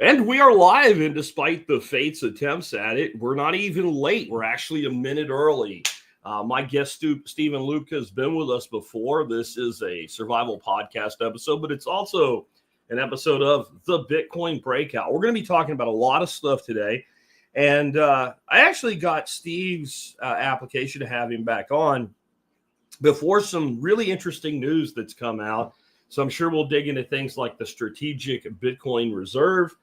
And we are live, and despite the fate's attempts at it, we're not even late. We're actually a minute early. My guest, Stephen Lubka, has been with us before. This is a survival podcast episode, but it's also an episode of the Bitcoin Breakout. We're going to be talking about a lot of stuff today. And I actually got Steve's application to have him back on before some really interesting news that's come out. So I'm sure we'll dig into things like the strategic Bitcoin reserve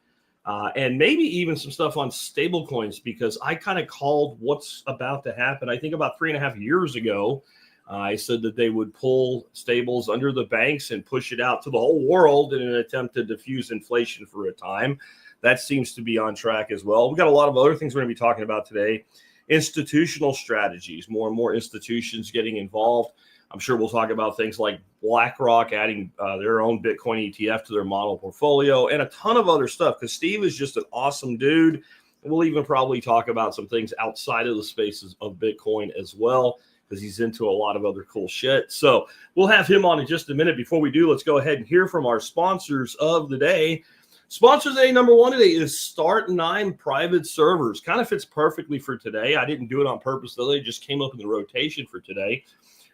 and maybe even some stuff on stable coins, because I kind of called what's about to happen. I think about 3.5 years ago, I said that they would pull stables under the banks and push it out to the whole world in an attempt to diffuse inflation for a time. That seems to be on track as well. We've got a lot of other things we're going to be talking about today. Institutional strategies, more and more institutions getting involved. I'm sure we'll talk about things like BlackRock adding their own Bitcoin ETF to their model portfolio and a ton of other stuff, because Steve is just an awesome dude. We'll even probably talk about some things outside of the spaces of Bitcoin as well, because he's into a lot of other cool shit. So we'll have him on in just a minute. Before we do, let's go ahead and hear from our sponsors of the day. Sponsor today, number one today, is Start9 private servers. Kind of fits perfectly for today. I didn't do it on purpose, though. They just came up in the rotation for today.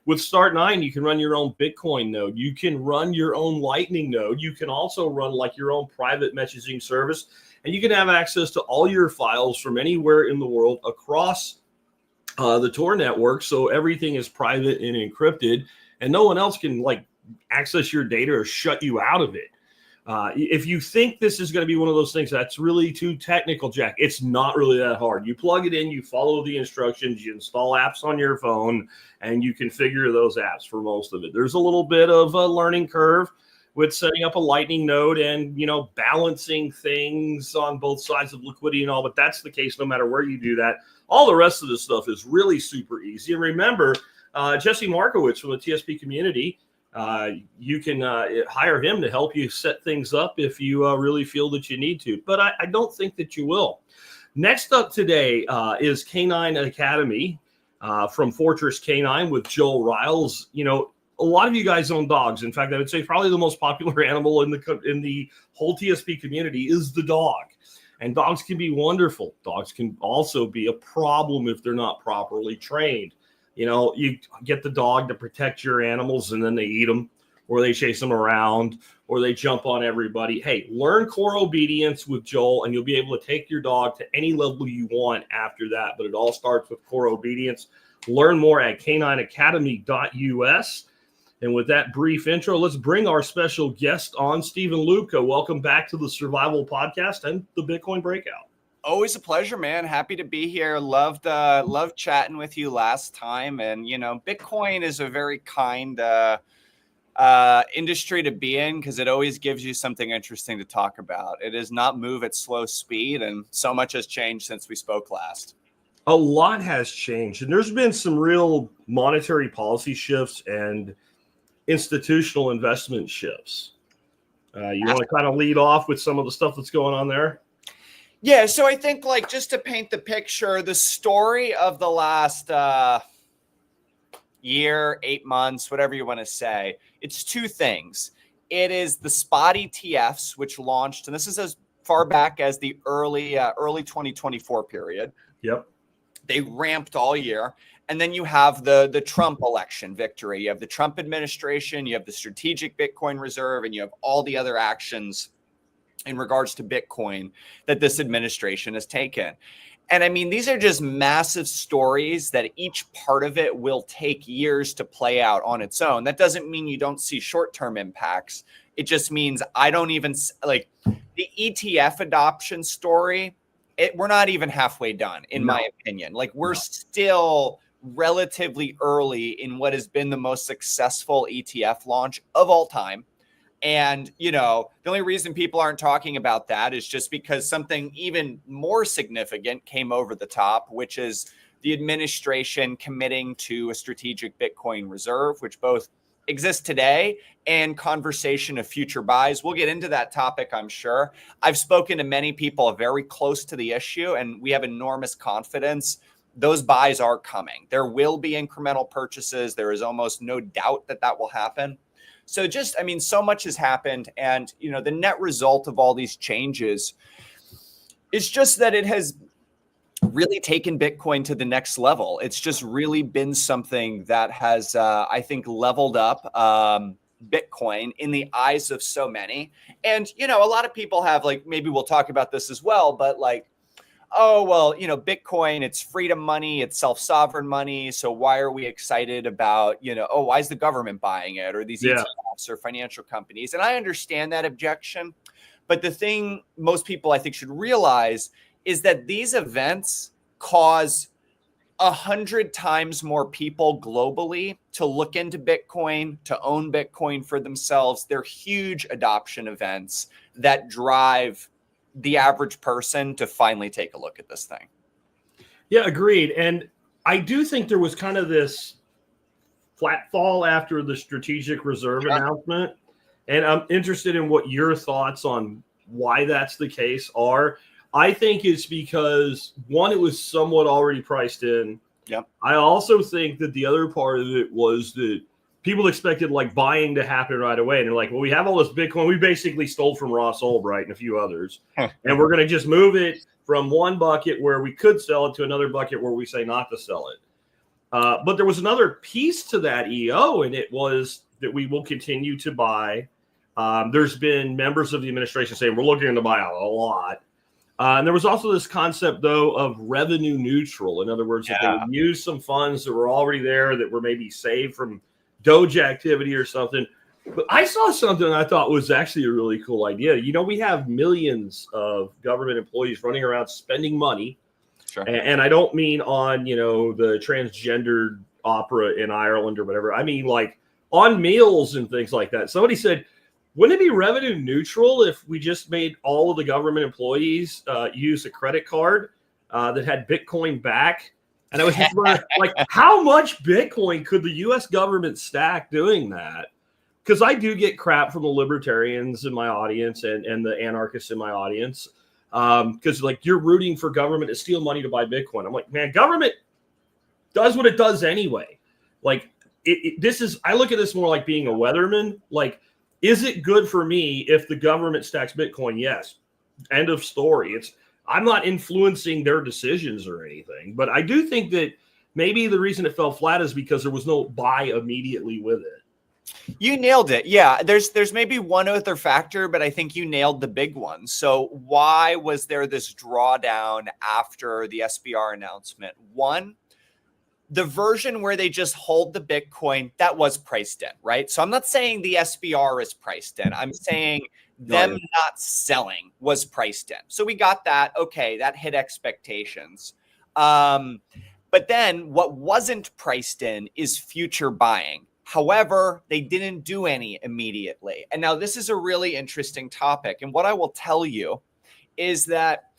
With Start9, you can run your own Bitcoin node. You can run your own Lightning node. You can also run like your own private messaging service. And you can have access to all your files from anywhere in the world across the Tor network. So everything is private and encrypted, and no one else can access your data or shut you out of it. If you think this is going to be one of those things that's really too technical, Jack, it's not really that hard. You plug it in, you follow the instructions, you install apps on your phone, and you configure those apps for most of it. There's a little bit of a learning curve with setting up a Lightning node and, balancing things on both sides of liquidity and all, but that's the case no matter where you do that. All the rest of this stuff is really super easy. And remember, Jesse Markowitz from the TSP community, you can hire him to help you set things up if you really feel that you need to. But I don't think that you will. Next up today is Canine Academy from Fortress Canine with Joel Riles. A lot of you guys own dogs. In fact, I would say probably the most popular animal in the whole TSP community is the dog. And dogs can be wonderful. Dogs can also be a problem if they're not properly trained. You get the dog to protect your animals and then they eat them, or they chase them around, or they jump on everybody. Hey, learn core obedience with Joel, and you'll be able to take your dog to any level you want after that. But it all starts with core obedience. Learn more at canineacademy.us. And with that brief intro, let's bring our special guest on, Stephen Lubka. Welcome back to the Survival Podcast and the Bitcoin Breakout. Always a pleasure, man. Happy to be here. Loved chatting with you last time. And, Bitcoin is a very kind industry to be in, because it always gives you something interesting to talk about. It does not move at slow speed, and so much has changed since we spoke last. A lot has changed, and there's been some real monetary policy shifts and institutional investment shifts. You want to kind of lead off with some of the stuff that's going on there? Yeah, so I think just to paint the picture, the story of the last year, 8 months, whatever you want to say, it's two things. It is the spot ETFs, which launched, and this is as far back as the early 2024 period. Yep. They ramped all year. And then you have the Trump election victory. You have the Trump administration, you have the strategic Bitcoin reserve, and you have all the other actions in regards to Bitcoin that this administration has taken. And I mean, these are just massive stories that each part of it will take years to play out on its own. That doesn't mean you don't see short-term impacts. It just means I don't even the ETF adoption story. We're not even halfway done, in my opinion. We're still relatively early in what has been the most successful ETF launch of all time. And, the only reason people aren't talking about that is just because something even more significant came over the top, which is the administration committing to a strategic Bitcoin reserve, which both exists today and conversation of future buys. We'll get into that topic, I'm sure. I've spoken to many people very close to the issue, and we have enormous confidence. Those buys are coming. There will be incremental purchases. There is almost no doubt that will happen. So just, I mean, so much has happened. And, you know, the net result of all these changes is just that it has really taken Bitcoin to the next level. It's just really been something that has, I think, leveled up Bitcoin in the eyes of so many. And, you know, a lot of people have, like, maybe we'll talk about this as well, but like, oh, well, you know, Bitcoin, it's freedom money, it's self-sovereign money. So why are we excited about, you know, oh, why is the government buying it, or these Yeah. ETFs or financial companies? And I understand that objection. But the thing most people, I think, should realize is that these events cause 100 times more people globally to look into Bitcoin, to own Bitcoin for themselves. They're huge adoption events that drive the average person to finally take a look at this thing. Yeah, agreed. And I do think there was kind of this flat fall after the strategic reserve announcement. And I'm interested in what your thoughts on why that's the case are. I think it's because, one, it was somewhat already priced in. Yep. I also think that the other part of it was that people expected like buying to happen right away. And they're like, well, we have all this Bitcoin. We basically stole from Ross Ulbricht and a few others. And we're going to just move it from one bucket where we could sell it to another bucket where we say not to sell it. But there was another piece to that EO, and it was that we will continue to buy. There's been members of the administration saying we're looking to buy a lot. And there was also this concept, though, of revenue neutral. In other words, if they would use some funds that were already there that were maybe saved from Doge activity or something. But I saw something I thought was actually a really cool idea. You know, we have millions of government employees running around spending money. Sure. And I don't mean on, you know, the transgendered opera in Ireland or whatever. I mean, like, on meals and things like that. Somebody said, wouldn't it be revenue neutral if we just made all of the government employees use a credit card that had Bitcoin back? And I was just wondering, like, how much Bitcoin could the U.S. government stack doing that? Because I do get crap from the libertarians in my audience and the anarchists in my audience. Because, like, you're rooting for government to steal money to buy Bitcoin. I'm like, man, government does what it does anyway. Like, this is, I look at this more like being a weatherman. Like, is it good for me if the government stacks Bitcoin? Yes. End of story. I'm not influencing their decisions or anything, but I do think that maybe the reason it fell flat is because there was no buy immediately with it. You nailed it. Yeah, there's maybe one other factor, but I think you nailed the big one. So why was there this drawdown after the SBR announcement? One, the version where they just hold the Bitcoin, that was priced in, right? So I'm not saying the SBR is priced in. I'm saying them not selling was priced in. So we got that. Okay, that hit expectations. But then what wasn't priced in is future buying. However, they didn't do any immediately. And now this is a really interesting topic. And what I will tell you is that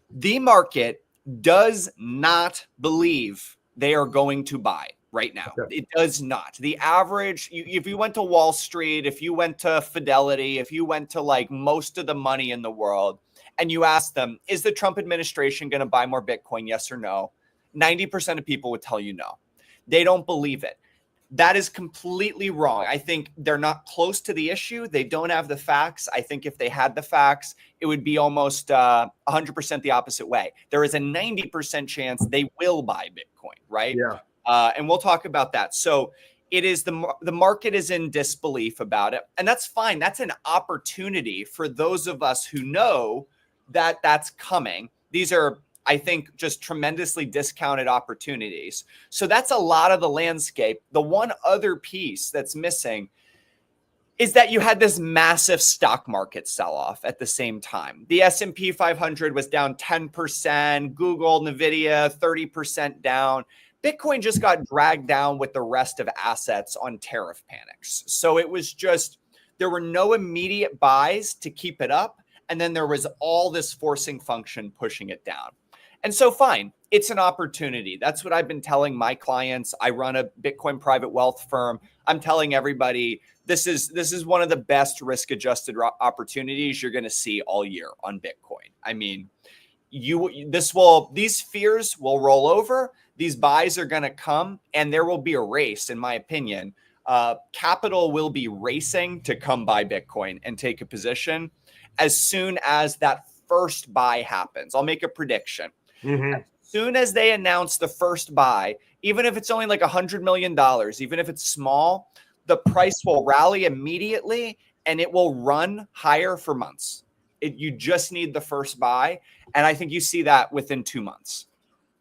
the market does not believe they are going to buy right now. Okay. It does not. The average, if you went to Wall Street, if you went to Fidelity, if you went to like most of the money in the world, and you asked them, is the Trump administration going to buy more Bitcoin? Yes or no? 90% of people would tell you no. They don't believe it. That is completely wrong. I think they're not close to the issue. They don't have the facts. I think if they had the facts, it would be almost 100% the opposite way. There is a 90% chance they will buy Bitcoin, right? Yeah. And we'll talk about that. So it is the market is in disbelief about it. And that's fine. That's an opportunity for those of us who know that that's coming. These are, I think, just tremendously discounted opportunities. So that's a lot of the landscape. The one other piece that's missing is that you had this massive stock market sell-off at the same time. The S&P 500 was down 10%, Google, Nvidia, 30% down. Bitcoin just got dragged down with the rest of assets on tariff panics. So it was just, there were no immediate buys to keep it up. And then there was all this forcing function pushing it down. And so fine, it's an opportunity. That's what I've been telling my clients. I run a Bitcoin private wealth firm. I'm telling everybody this is one of the best risk-adjusted opportunities you're going to see all year on Bitcoin. I mean, these fears will roll over. These buys are going to come, and there will be a race, in my opinion, capital will be racing to come buy Bitcoin and take a position as soon as that first buy happens. I'll make a prediction. Mm-hmm. As soon as they announce the first buy, even if it's only like $100 million, even if it's small, the price will rally immediately and it will run higher for months. You just need the first buy. And I think you see that within 2 months.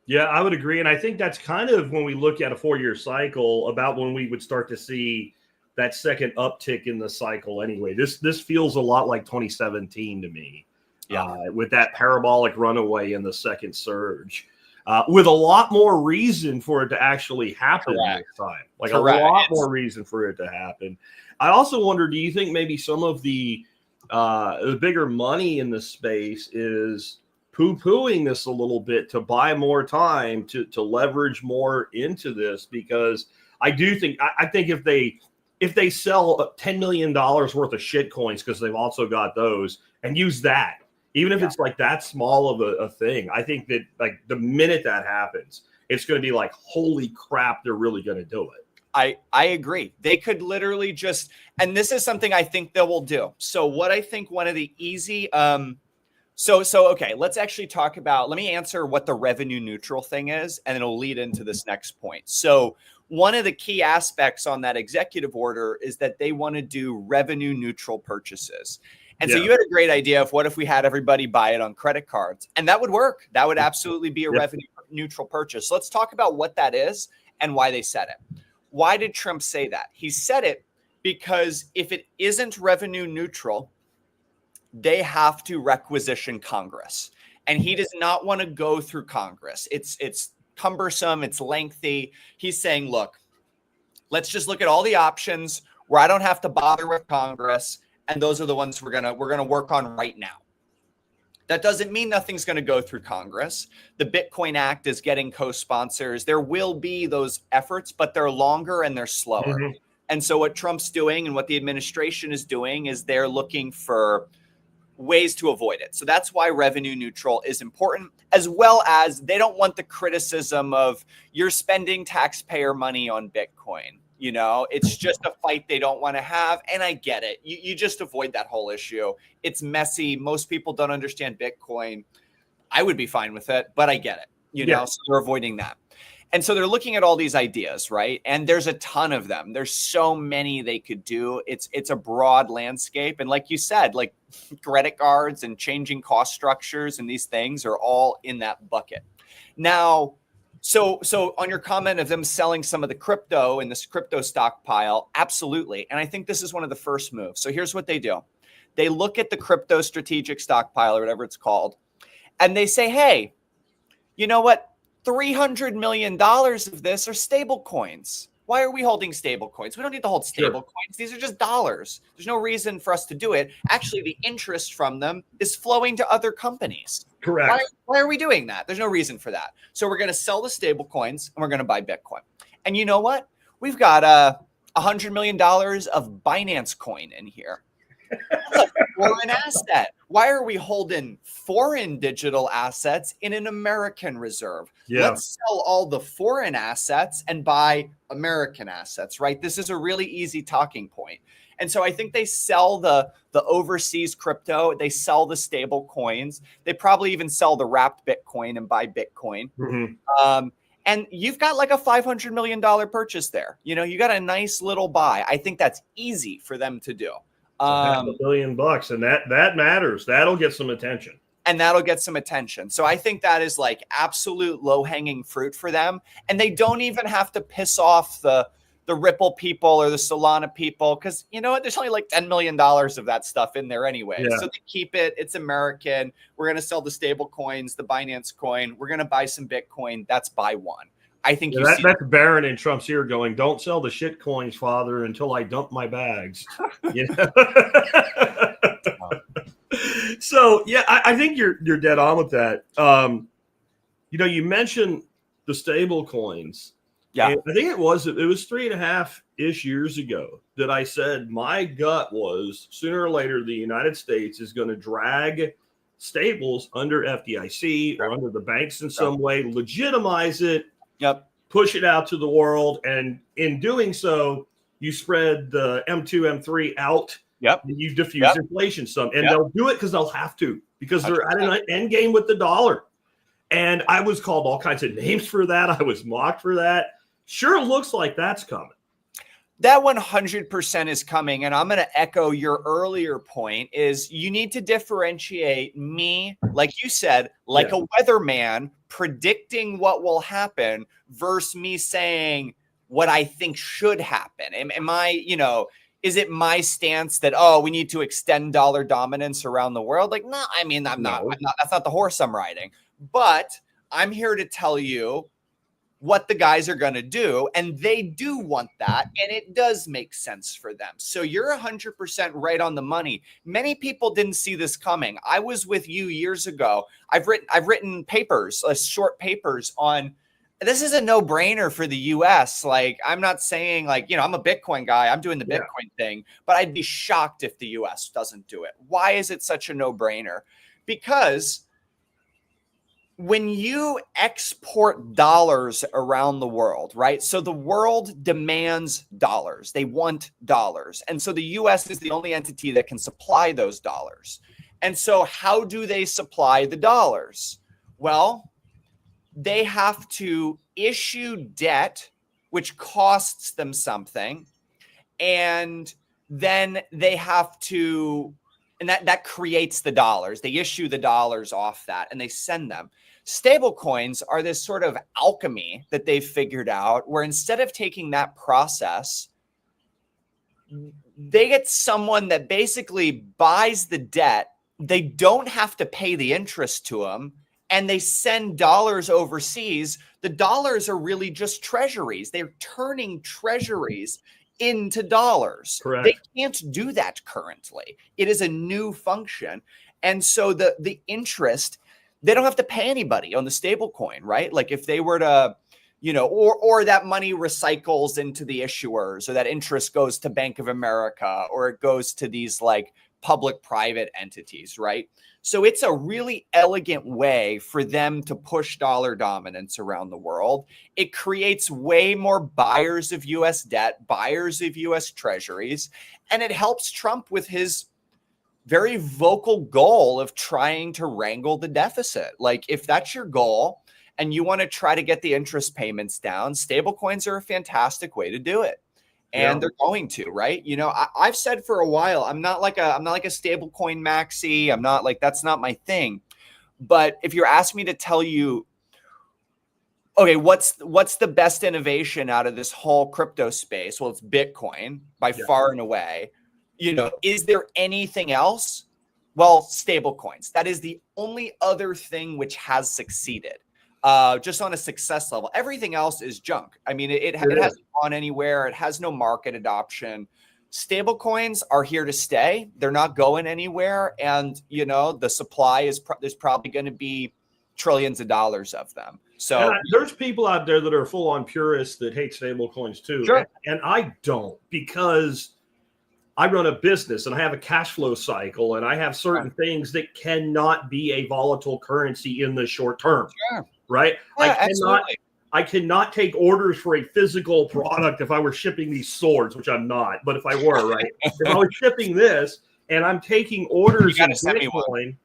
Yeah, I would agree. And I think that's kind of when we look at a 4-year cycle about when we would start to see that second uptick in the cycle anyway. This feels a lot like 2017 to me. Yeah. With that parabolic runaway in the second surge. With a lot more reason for it to actually happen Correct. this time. Like Correct. A lot more reason for it to happen. I also wonder, do you think maybe some of the bigger money in the space is poo-pooing this a little bit to buy more time to leverage more into this? Because I do think I think if they sell $10 million worth of shit coins, because they've also got those, and use that, even if it's like that small of a thing, I think that like the minute that happens, it's going to be like, holy crap, they're really going to do it. I agree. They could literally just, and this is something I think they will do. So what I think one of the easy, okay, let's actually talk about, let me answer what the revenue neutral thing is, and it'll lead into this next point. So one of the key aspects on that executive order is that they want to do revenue neutral purchases. And so you had a great idea of what if we had everybody buy it on credit cards, and that would work. That would absolutely be a revenue neutral purchase. So let's talk about what that is and why they said it. Why did Trump say that? He said it because if it isn't revenue neutral, they have to requisition Congress, and he does not want to go through Congress. It's cumbersome. It's lengthy. He's saying, look, let's just look at all the options where I don't have to bother with Congress. And those are the ones we're gonna work on right now. That doesn't mean nothing's going to go through Congress. The Bitcoin Act is getting co-sponsors. There will be those efforts, but they're longer and they're slower. Mm-hmm. And so what Trump's doing and what the administration is doing is they're looking for ways to avoid it. So that's why revenue neutral is important, as well as they don't want the criticism of you're spending taxpayer money on Bitcoin. You know, it's just a fight they don't want to have. And I get it. You just avoid that whole issue. It's messy. Most people don't understand Bitcoin. I would be fine with it, but I get it. You know, so they're avoiding that. And so they're looking at all these ideas, right? And there's a ton of them. There's so many they could do. It's a broad landscape. And like you said, like credit cards and changing cost structures and these things are all in that bucket. Now, So on your comment of them selling some of the crypto in this crypto stockpile, absolutely. And I think this is one of the first moves. So here's what they do. They look at the crypto strategic stockpile or whatever it's called, and they say, hey, you know what? $300 million of this are stable coins. Why are we holding stable coins? We don't need to hold stable coins. These are just dollars. There's no reason for us to do it. Actually, the interest from them is flowing to other companies. Correct. Why are we doing that? There's no reason for that. So we're going to sell the stable coins and we're going to buy Bitcoin. And you know what? We've got $100 million of Binance coin in here. That's a foreign asset. Why are we holding foreign digital assets in an American reserve? Let's sell all the foreign assets and buy American assets, right? This is a really easy talking point. And so I think they sell the overseas crypto. They sell the stable coins. They probably even sell the wrapped Bitcoin and buy Bitcoin. Mm-hmm. And you've got like a $500 million purchase there. You know, you got a nice little buy. I think that's easy for them to do. $500 million, and that matters. That'll get some attention. And that'll get some attention. So I think that is like absolute low-hanging fruit for them. And they don't even have to piss off the Ripple people or the Solana people, because you know what? There's only like $10 million of that stuff in there anyway. Yeah. So they keep it. It's American. We're going to sell the stable coins, the Binance coin. We're going to buy some Bitcoin. That's buy one. I think that's Barron in Trump's ear going, don't sell the shit coins, father, until I dump my bags. You know? So, yeah, I think you're dead on with that. You know, you mentioned the stable coins. Yeah. And I think it was 3.5-ish years ago that I said my gut was sooner or later the United States is going to drag stables under FDIC or under the banks in some way, legitimize it. Push it out to the world. And in doing so, you spread the M2, M3 out, Yep. and you diffuse inflation some. And they'll do it because they'll have to, because they're 100%. at an end game with the dollar. And I was called all kinds of names for that. I was mocked for that. Sure looks like that's coming. That 100% is coming. And I'm going to echo your earlier point is you need to differentiate me, like you said, like a weatherman predicting what will happen versus me saying what I think should happen. Am I, you know, is it my stance that, oh, we need to extend dollar dominance around the world? Like, no, I mean, I'm not, that's not the horse I'm riding. But I'm here to tell you what the guys are going to do, and they do want that, and it does make sense for them. So you're 100% right on the money. Many people didn't see this coming. I was with you years ago. I've written papers, short papers on this. Is a no-brainer for the US. Like, I'm not saying like, you know, I'm a Bitcoin guy, I'm doing the Bitcoin thing, but I'd be shocked if the US doesn't do it. Why is it such a no-brainer? Because when you export dollars around the world, right? So the world demands dollars. They want dollars. And so the US is the only entity that can supply those dollars. And so how do they supply the dollars? Well, they have to issue debt, which costs them something. And then they have to, and that creates the dollars. They issue the dollars off that and they send them. Stable coins are this sort of alchemy that they've figured out where instead of taking that process, they get someone that basically buys the debt. They don't have to pay the interest to them, and they send dollars overseas. The dollars are really just treasuries. They're turning treasuries into dollars. Correct. They can't do that currently. It is a new function. And so the interest, they don't have to pay anybody on the stable coin, right? Like if they were to, you know, or that money recycles into the issuers, or that interest goes to Bank of America, or it goes to these like public-private entities, right? So it's a really elegant way for them to push dollar dominance around the world. It creates way more buyers of US debt, buyers of US treasuries, and it helps Trump with his very vocal goal of trying to wrangle the deficit. Like if that's your goal and you want to try to get the interest payments down, stable coins are a fantastic way to do it. And they're going to, right? You know, I've said for a while, I'm not like a stable coin maxi. I'm not like, that's not my thing. But if you're asking me to tell you, okay, what's the best innovation out of this whole crypto space? Well, it's Bitcoin by far and away. You know, is there anything else? Well, stable coins. That is the only other thing which has succeeded. Just on a success level. Everything else is junk. I mean, it hasn't gone anywhere. It has no market adoption. Stable coins are here to stay. They're not going anywhere. And, you know, the supply is there's probably going to be trillions of dollars of them. So there's people out there that are full on purists that hate stable coins too. Sure. And I don't, because I run a business and I have a cash flow cycle and I have certain things that cannot be a volatile currency in the short term. Sure. Right? Yeah, I cannot take orders for a physical product if I were shipping these swords, which I'm not. But if I were, right? If I was shipping this and I'm taking orders in Bitcoin,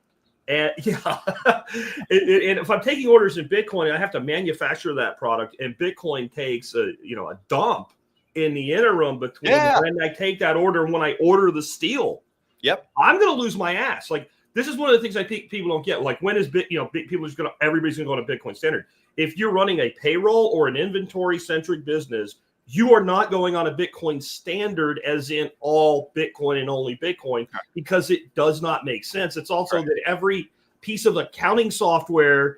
and and if I'm taking orders in Bitcoin, I have to manufacture that product, and Bitcoin takes a dump in the interim between when I take that order and when I order the steel. Yep. I'm going to lose my ass. Like, this is one of the things I think people don't get. Like, when is people just going to, everybody's going to go to Bitcoin Standard. If you're running a payroll or an inventory centric business, you are not going on a Bitcoin Standard as in all Bitcoin and only Bitcoin, because it does not make sense. It's also that every piece of accounting software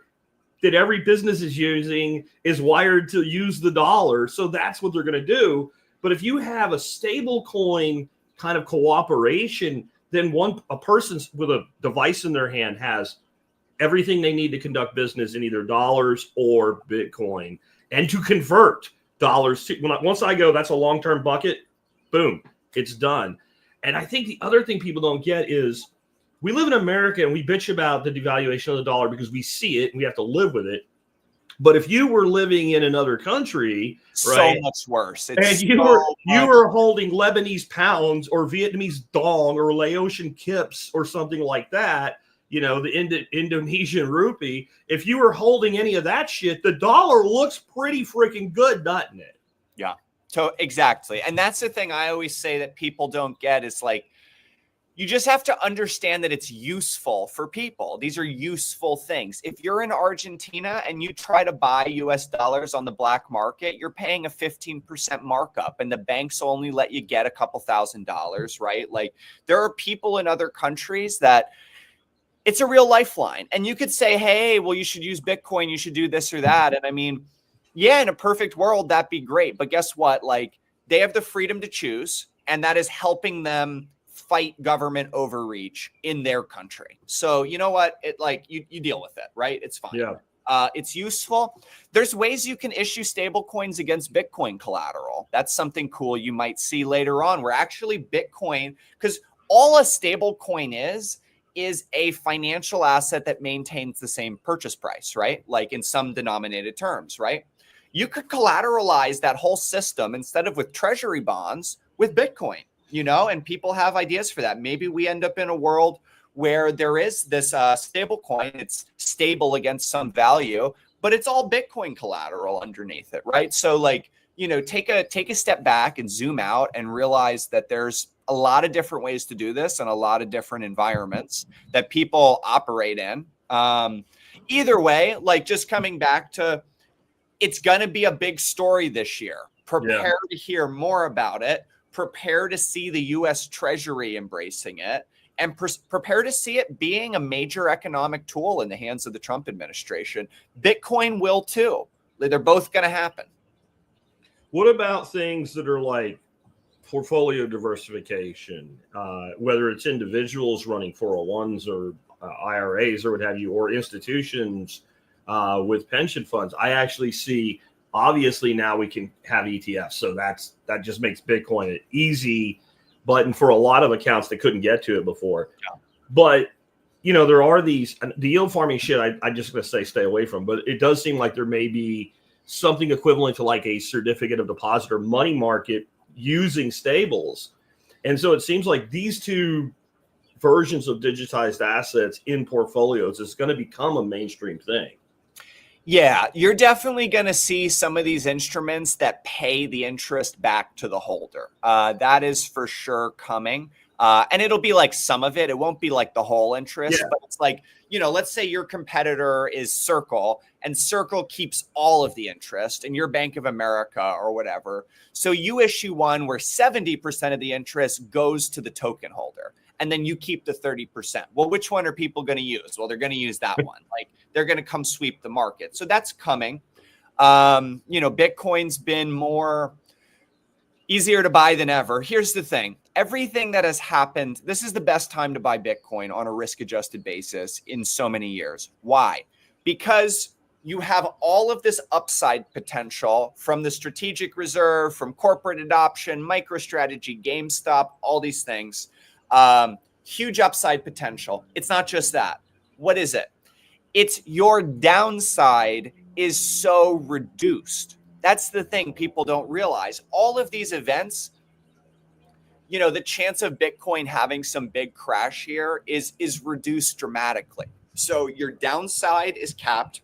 that every business is using is wired to use the dollar. So that's what they're going to do. But if you have a stable coin kind of cooperation, then a person with a device in their hand has everything they need to conduct business in either dollars or Bitcoin, and to convert dollars to, once I go, that's a long-term bucket, boom, it's done. And I think the other thing people don't get is we live in America and we bitch about the devaluation of the dollar because we see it and we have to live with it. But if you were living in another country, so much worse. And you were holding Lebanese pounds or Vietnamese dong or Laotian kips or something like that, the Indonesian rupee. If you were holding any of that shit, the dollar looks pretty freaking good, doesn't it? Yeah, so exactly. And that's the thing I always say that people don't get is like, you just have to understand that it's useful for people. These are useful things. If you're in Argentina and you try to buy US dollars on the black market, you're paying a 15% markup and the banks only let you get a couple $1,000s, right? Like there are people in other countries that it's a real lifeline. And you could say, hey, well, you should use Bitcoin. You should do this or that. And I mean, yeah, in a perfect world, that'd be great. But guess what? Like they have the freedom to choose, and that is helping them fight government overreach in their country. So you know what? It like you deal with it, right? It's fine. Yeah. It's useful. There's ways you can issue stable coins against Bitcoin collateral. That's something cool you might see later on, where actually Bitcoin, because all a stable coin is a financial asset that maintains the same purchase price, right? Like in some denominated terms, right? You could collateralize that whole system instead of with treasury bonds with Bitcoin, and people have ideas for that. Maybe we end up in a world where there is this stable coin. It's stable against some value, but it's all Bitcoin collateral underneath it, right? So like, take a step back and zoom out and realize that there's a lot of different ways to do this and a lot of different environments that people operate in. Either way, like just coming back to, it's going to be a big story this year. Prepare to hear more about it. Prepare to see the U.S. Treasury embracing it, and prepare to see it being a major economic tool in the hands of the Trump administration. Bitcoin will too. They're both going to happen. What about things that are like portfolio diversification, whether it's individuals running 401s or IRAs or what have you, or institutions with pension funds? I actually see, obviously now we can have ETFs. So that just makes Bitcoin an easy button for a lot of accounts that couldn't get to it before. Yeah. But, there are the yield farming shit I just going to say stay away from, but it does seem like there may be something equivalent to like a certificate of deposit or money market using stables. And so it seems like these two versions of digitized assets in portfolios is going to become a mainstream thing. Yeah, you're definitely going to see some of these instruments that pay the interest back to the holder. That is for sure coming. And it'll be like some of it. It won't be like the whole interest, but it's like, let's say your competitor is Circle and Circle keeps all of the interest and you're Bank of America or whatever. So you issue one where 70% of the interest goes to the token holder. And then you keep the 30%. Well, which one are people going to use? Well, they're going to use that one. Like they're going to come sweep the market. So that's coming. Bitcoin's been more easier to buy than ever. Here's the thing. Everything that has happened, this is the best time to buy Bitcoin on a risk-adjusted basis in so many years. Why? Because you have all of this upside potential from the strategic reserve, from corporate adoption, MicroStrategy, GameStop, all these things. Huge upside potential. It's not just that. What is it? It's your downside is so reduced. That's the thing people don't realize. All of these events, the chance of Bitcoin having some big crash here is reduced dramatically. So your downside is capped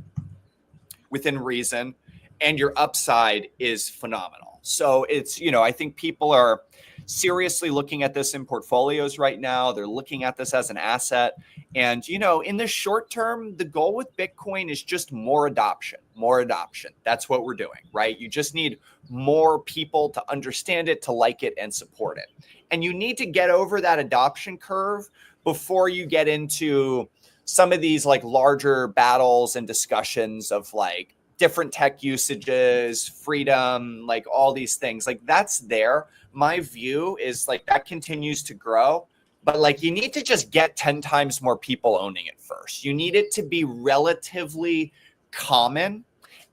within reason, and your upside is phenomenal. So it's, I think people are seriously looking at this in portfolios right now. They're looking at this as an asset. And, in the short term, the goal with Bitcoin is just more adoption. That's what we're doing, right? You just need more people to understand it, to like it, and support it. And you need to get over that adoption curve before you get into some of these like larger battles and discussions of like different tech usages, freedom, like all these things. Like that's there. My view is like that continues to grow, but like you need to just get 10 times more people owning it first. You need it to be relatively common.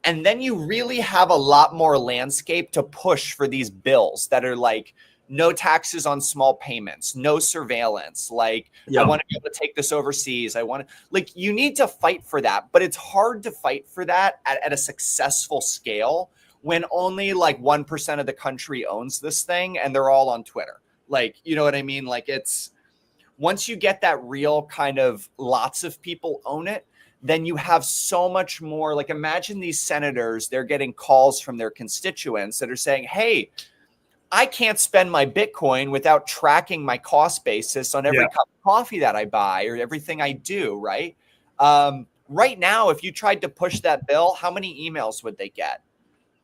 And then you really have a lot more landscape to push for these bills that are like, no taxes on small payments, no surveillance. Like, I want to be able to take this overseas. I want to, like, you need to fight for that, but it's hard to fight for that at a successful scale when only like 1% of the country owns this thing and they're all on Twitter. Like, you know what I mean? Like, it's, once you get that real kind of lots of people own it, then you have so much more. Like, imagine these senators, they're getting calls from their constituents that are saying, hey, I can't spend my Bitcoin without tracking my cost basis on every cup of coffee that I buy or everything I do, right? Right now, if you tried to push that bill, how many emails would they get?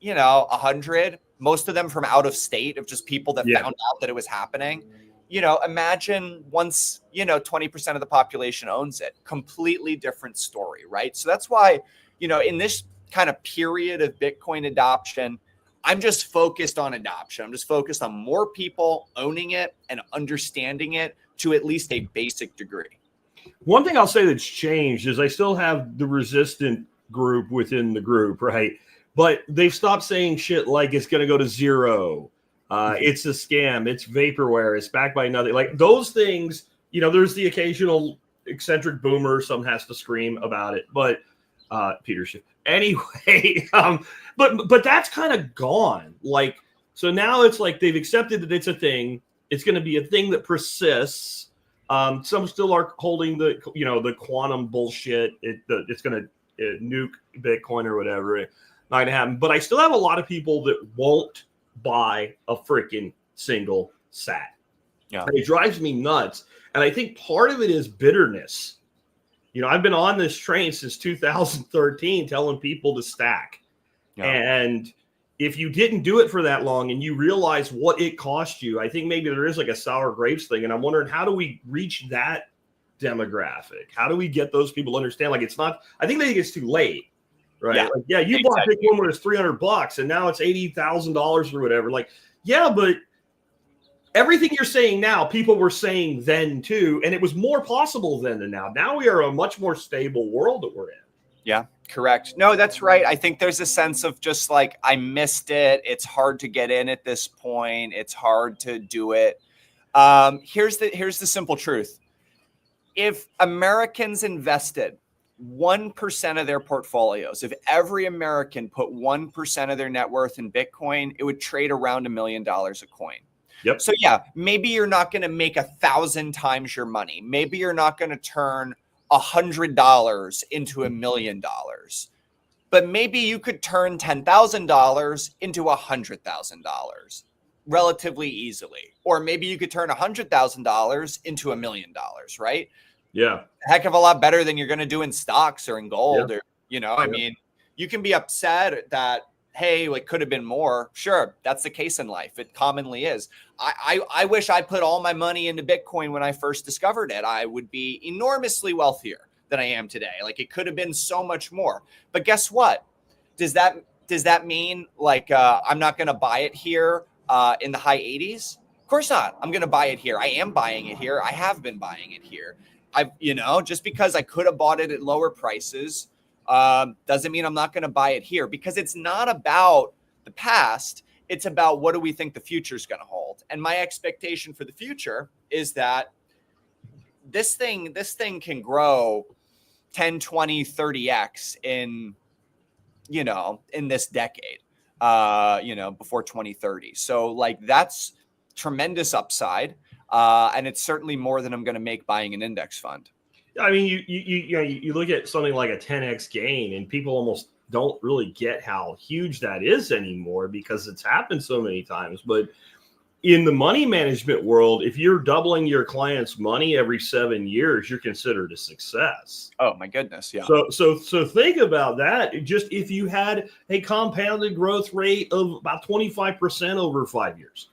100, most of them from out of state, of just people that found out that it was happening. Imagine once, 20% of the population owns it, completely different story, right? So that's why, in this kind of period of Bitcoin adoption, I'm just focused on adoption. I'm just focused on more people owning it and understanding it to at least a basic degree. One thing I'll say that's changed is I still have the resistant group within the group, right? But they've stopped saying shit like it's going to go to zero. It's a scam. It's vaporware. It's backed by nothing. Like those things, there's the occasional eccentric boomer. Some has to scream about it, but Peter shit. Anyway, but that's kind of gone. Like, so now it's like they've accepted that it's a thing. It's going to be a thing that persists. Some still are holding the quantum bullshit. It's going to nuke Bitcoin or whatever. Not going to happen. But I still have a lot of people that won't buy a freaking single sat. Yeah, it drives me nuts. And I think part of it is bitterness. I've been on this train since 2013 telling people to stack. Yeah. And if you didn't do it for that long and you realize what it cost you, I think maybe there is like a sour grapes thing. And I'm wondering, how do we reach that demographic? How do we get those people to understand? Like, it's not, I think they think it's too late, right? Yeah, you bought Bitcoin when it's $300 and now it's $80,000 or whatever. Like, yeah, but everything you're saying now, people were saying then too, and it was more possible then than now. Now we are a much more stable world that we're in. Yeah, correct. No, that's right. I think there's a sense of just like, I missed it. It's hard to get in at this point. It's hard to do it. Here's the simple truth. If Americans invested 1% of their portfolios, if every American put 1% of their net worth in Bitcoin, it would trade around $1 million a coin. Yep. So yeah, maybe you're not going to make 1,000 times your money. Maybe you're not going to turn $100 into $1 million, but maybe you could turn $10,000 into $100,000 relatively easily. Or maybe you could turn $100,000 into $1 million, right? Yeah. A heck of a lot better than you're going to do in stocks or in gold. Yeah. Or, I mean, you can be upset that, hey, it could have been more. Sure, that's the case in life. It commonly is. I wish I put all my money into Bitcoin when I first discovered it. I would be enormously wealthier than I am today. Like, it could have been so much more. But guess what? Does that mean like I'm not going to buy it here in the high 80s? Of course not. I'm going to buy it here. I am buying it here. I have been buying it here. Just because I could have bought it at lower prices doesn't mean I'm not going to buy it here, because it's not about the past. It's about what do we think the future is going to hold. And my expectation for the future is that this thing can grow 10, 20, 30x in this decade, before 2030. So like, that's tremendous upside. And it's certainly more than I'm going to make buying an index fund. I mean, you look at something like a 10x gain, and people almost don't really get how huge that is anymore because it's happened so many times. But in the money management world, if you're doubling your client's money every 7 years, you're considered a success. Oh my goodness, yeah. So think about that. Just if you had a compounded growth rate of about 25% over 5 years.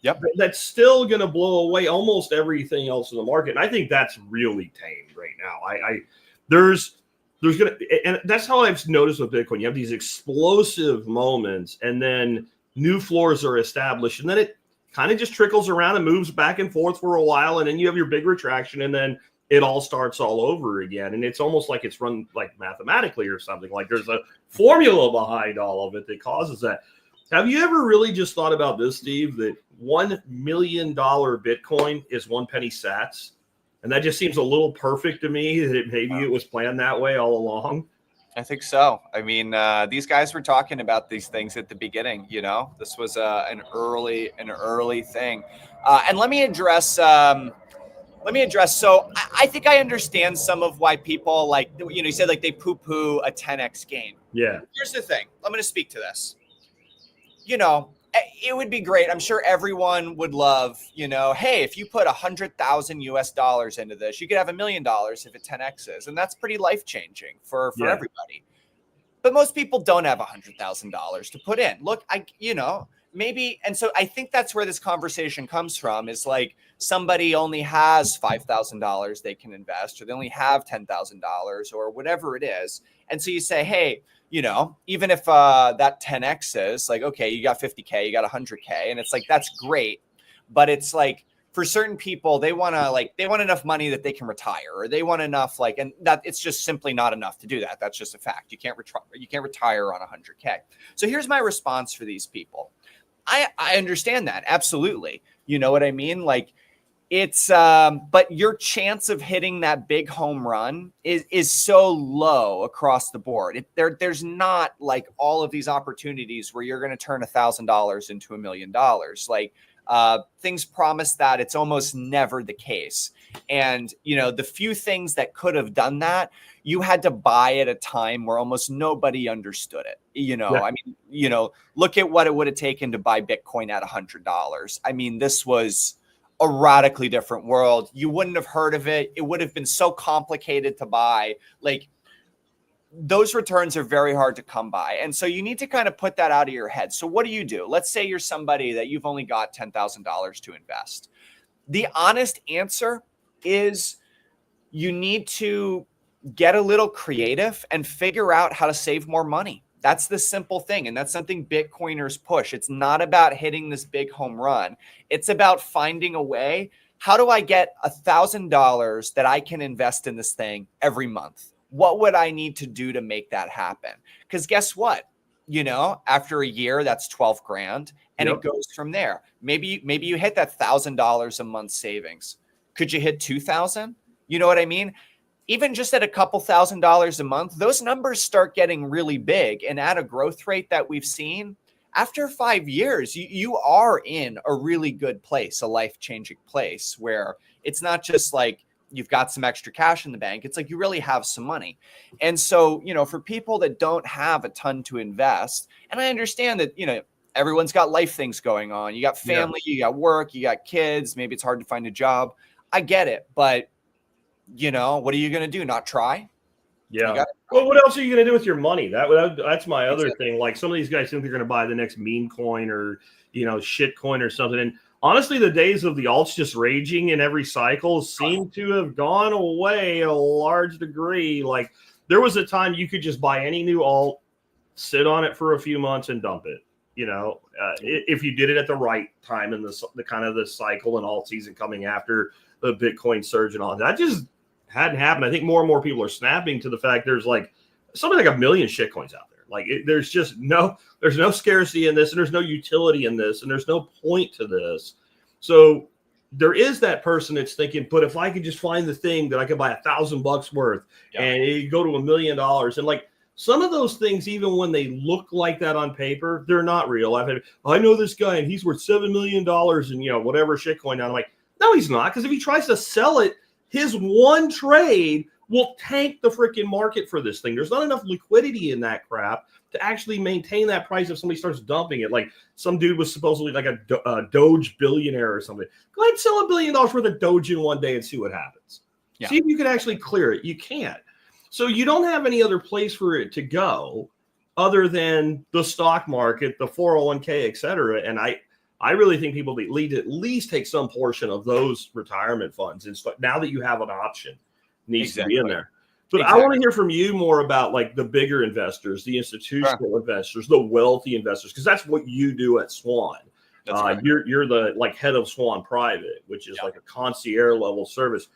Yep. That's still going to blow away almost everything else in the market. And I think that's really tame right now. There's going to, and that's how I've noticed with Bitcoin. You have these explosive moments and then new floors are established, and then it kind of just trickles around and moves back and forth for a while. And then you have your big retraction, and then it all starts all over again. And it's almost like it's run like mathematically or something. Like there's a formula behind all of it that causes that. Have you ever really just thought about this, Steve, that $1 million Bitcoin is 1 penny sats? And that just seems a little perfect to me, that maybe it was planned that way all along. I think so. I mean, these guys were talking about these things at the beginning. You know, this was an early thing. And let me address. So I think I understand some of why people like. You said like they poo-poo a 10x gain. Yeah. Here's the thing. I'm going to speak to this. It would be great. I'm sure everyone would love, hey, if you put $100,000 into this, you could have $1 million if it 10x's. And that's pretty life-changing for everybody. But most people don't have $100,000 to put in. Look, maybe. And so I think that's where this conversation comes from, is like somebody only has $5,000 they can invest, or they only have $10,000 or whatever it is. And so you say, hey, even if that 10x is like, okay, you got 50K, you got 100K, and it's like, that's great. But it's like, for certain people, they want enough money that they can retire, or they want enough, and that it's just simply not enough to do that. That's just a fact. You can't retire on 100K. So here's my response for these people. I understand that. Absolutely. You know what I mean? Like, it's but your chance of hitting that big home run is so low across the board. There's not like all of these opportunities where you're going to turn $1,000 into $1 million. Like, things promise that it's almost never the case. And, the few things that could have done that, you had to buy at a time where almost nobody understood it. I mean, look at what it would have taken to buy Bitcoin at $100. I mean, this was a radically different world. You wouldn't have heard of it. It would have been so complicated to buy. Like, those returns are very hard to come by. And so you need to kind of put that out of your head. So what do? Let's say you're somebody that you've only got $10,000 to invest. The honest answer is you need to get a little creative and figure out how to save more money. That's the simple thing. And that's something Bitcoiners push. It's not about hitting this big home run. It's about finding a way. How do I get $1,000 that I can invest in this thing every month? What would I need to do to make that happen? Because guess what? After a year, that's 12 grand, and it goes from there. Maybe you hit that $1,000 a month savings. Could you hit 2,000? You know what I mean? Even just at a couple $1,000s a month, those numbers start getting really big. And at a growth rate that we've seen, after 5 years, you are in a really good place, a life-changing place, where it's not just like you've got some extra cash in the bank. It's like you really have some money. And so, for people that don't have a ton to invest, and I understand that, everyone's got life things going on. You got family, you got work, you got kids. Maybe it's hard to find a job. I get it. But, what are you going to do? Not try? Yeah. Well, what else are you going to do with your money? That's my other thing. Like, some of these guys think they're going to buy the next meme coin or, shit coin or something. And honestly, the days of the alts just raging in every cycle seem to have gone away a large degree. Like, there was a time you could just buy any new alt, sit on it for a few months and dump it. If you did it at the right time in the kind of the cycle and alt season coming after the Bitcoin surge and all that just hadn't happened. I think more and more people are snapping to the fact there's like something like 1 million shit coins out there. Like, there's no scarcity in this, and there's no utility in this, and there's no point to this. So there is that person that's thinking, but if I could just find the thing that I could buy $1,000 worth and it go to $1 million, and like some of those things, even when they look like that on paper, they're not real. I know this guy and he's worth $7 million and whatever shit coin. I'm like, no, he's not, because if he tries to sell it, his one trade will tank the freaking market for this thing. There's not enough liquidity in that crap to actually maintain that price if somebody starts dumping it. Like, some dude was supposedly like a Doge billionaire or something. Go ahead and sell $1 billion worth of Doge in one day and see what happens. Yeah. See if you can actually clear it. You can't. So you don't have any other place for it to go other than the stock market, the 401k, et cetera. And I really think people need to at least take some portion of those retirement funds. And now that you have an option, needs to be in there. But I want to hear from you more about like the bigger investors, the institutional investors, the wealthy investors, because that's what you do at Swan. You're the like head of Swan Private, which is like a concierge level service.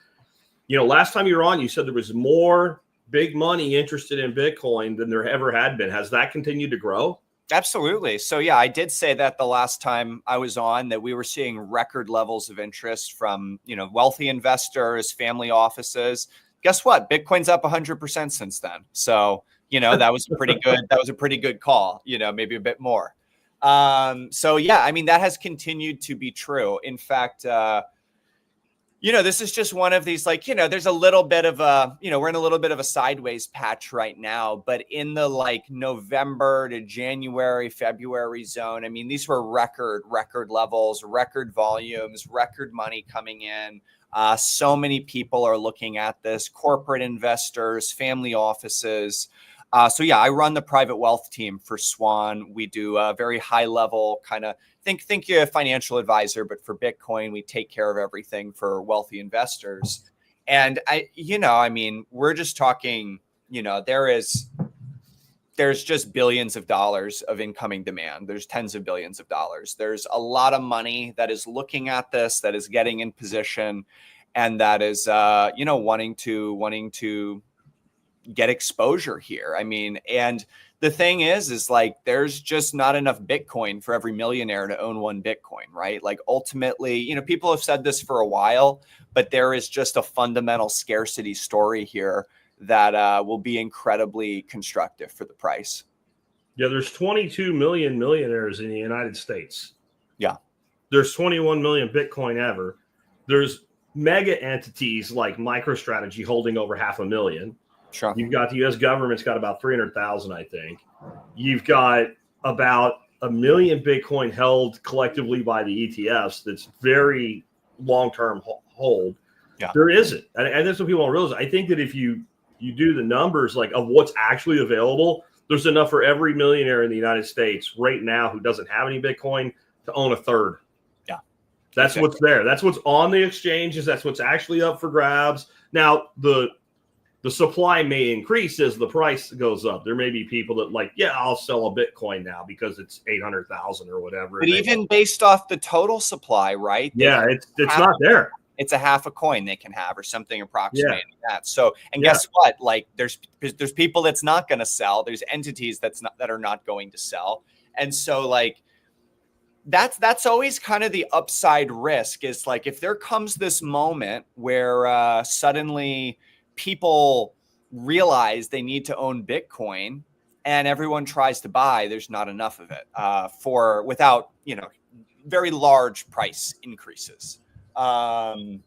Last time you were on, you said there was more big money interested in Bitcoin than there ever had been. Has that continued to grow? Absolutely. So yeah, I did say that the last time I was on, that we were seeing record levels of interest from, wealthy investors, family offices. Guess what? Bitcoin's up 100% since then. So, that was a pretty good, call, maybe a bit more. So yeah, I mean, that has continued to be true. In fact, this is just one of these, there's a little bit of we're in a little bit of a sideways patch right now, but in the November to January, February zone, I mean, these were record levels, record volumes, record money coming in. So many people are looking at this, corporate investors, family offices. So yeah, I run the private wealth team for Swan. We do a very high level kind of think you're a financial advisor, but for Bitcoin, we take care of everything for wealthy investors. And we're just talking, there's just billions of dollars of incoming demand. There's tens of billions of dollars. There's a lot of money that is looking at this, that is getting in position, and that is, wanting to get exposure here. I mean, and the thing is there's just not enough Bitcoin for every millionaire to own one Bitcoin, right? Ultimately, people have said this for a while, but there is just a fundamental scarcity story here that will be incredibly constructive for the price. Yeah, there's 22 million millionaires in the United States. Yeah. There's 21 million Bitcoin ever. There's mega entities like MicroStrategy holding over 500,000. Sure. You've got the U.S. government's got about 300,000, I think. You've got about 1 million Bitcoin held collectively by the ETFs. That's very long-term hold. Yeah. There isn't, and that's what people don't realize. I think that if you do the numbers of what's actually available, there's enough for every millionaire in the United States right now who doesn't have any Bitcoin to own a third. Yeah. That's exactly what's there. That's what's on the exchanges. That's what's actually up for grabs. Now, the supply may increase as the price goes up. There may be people that I'll sell a Bitcoin now because it's 800,000 or whatever. But even based off the total supply, right? Yeah, it's not there. It's a half a coin they can have or something approximating that. So, and guess what? There's people that's not going to sell. There's entities that are not going to sell. And so that's always kind of the upside risk is if there comes this moment where suddenly people realize they need to own Bitcoin and everyone tries to buy, there's not enough of it without very large price increases. And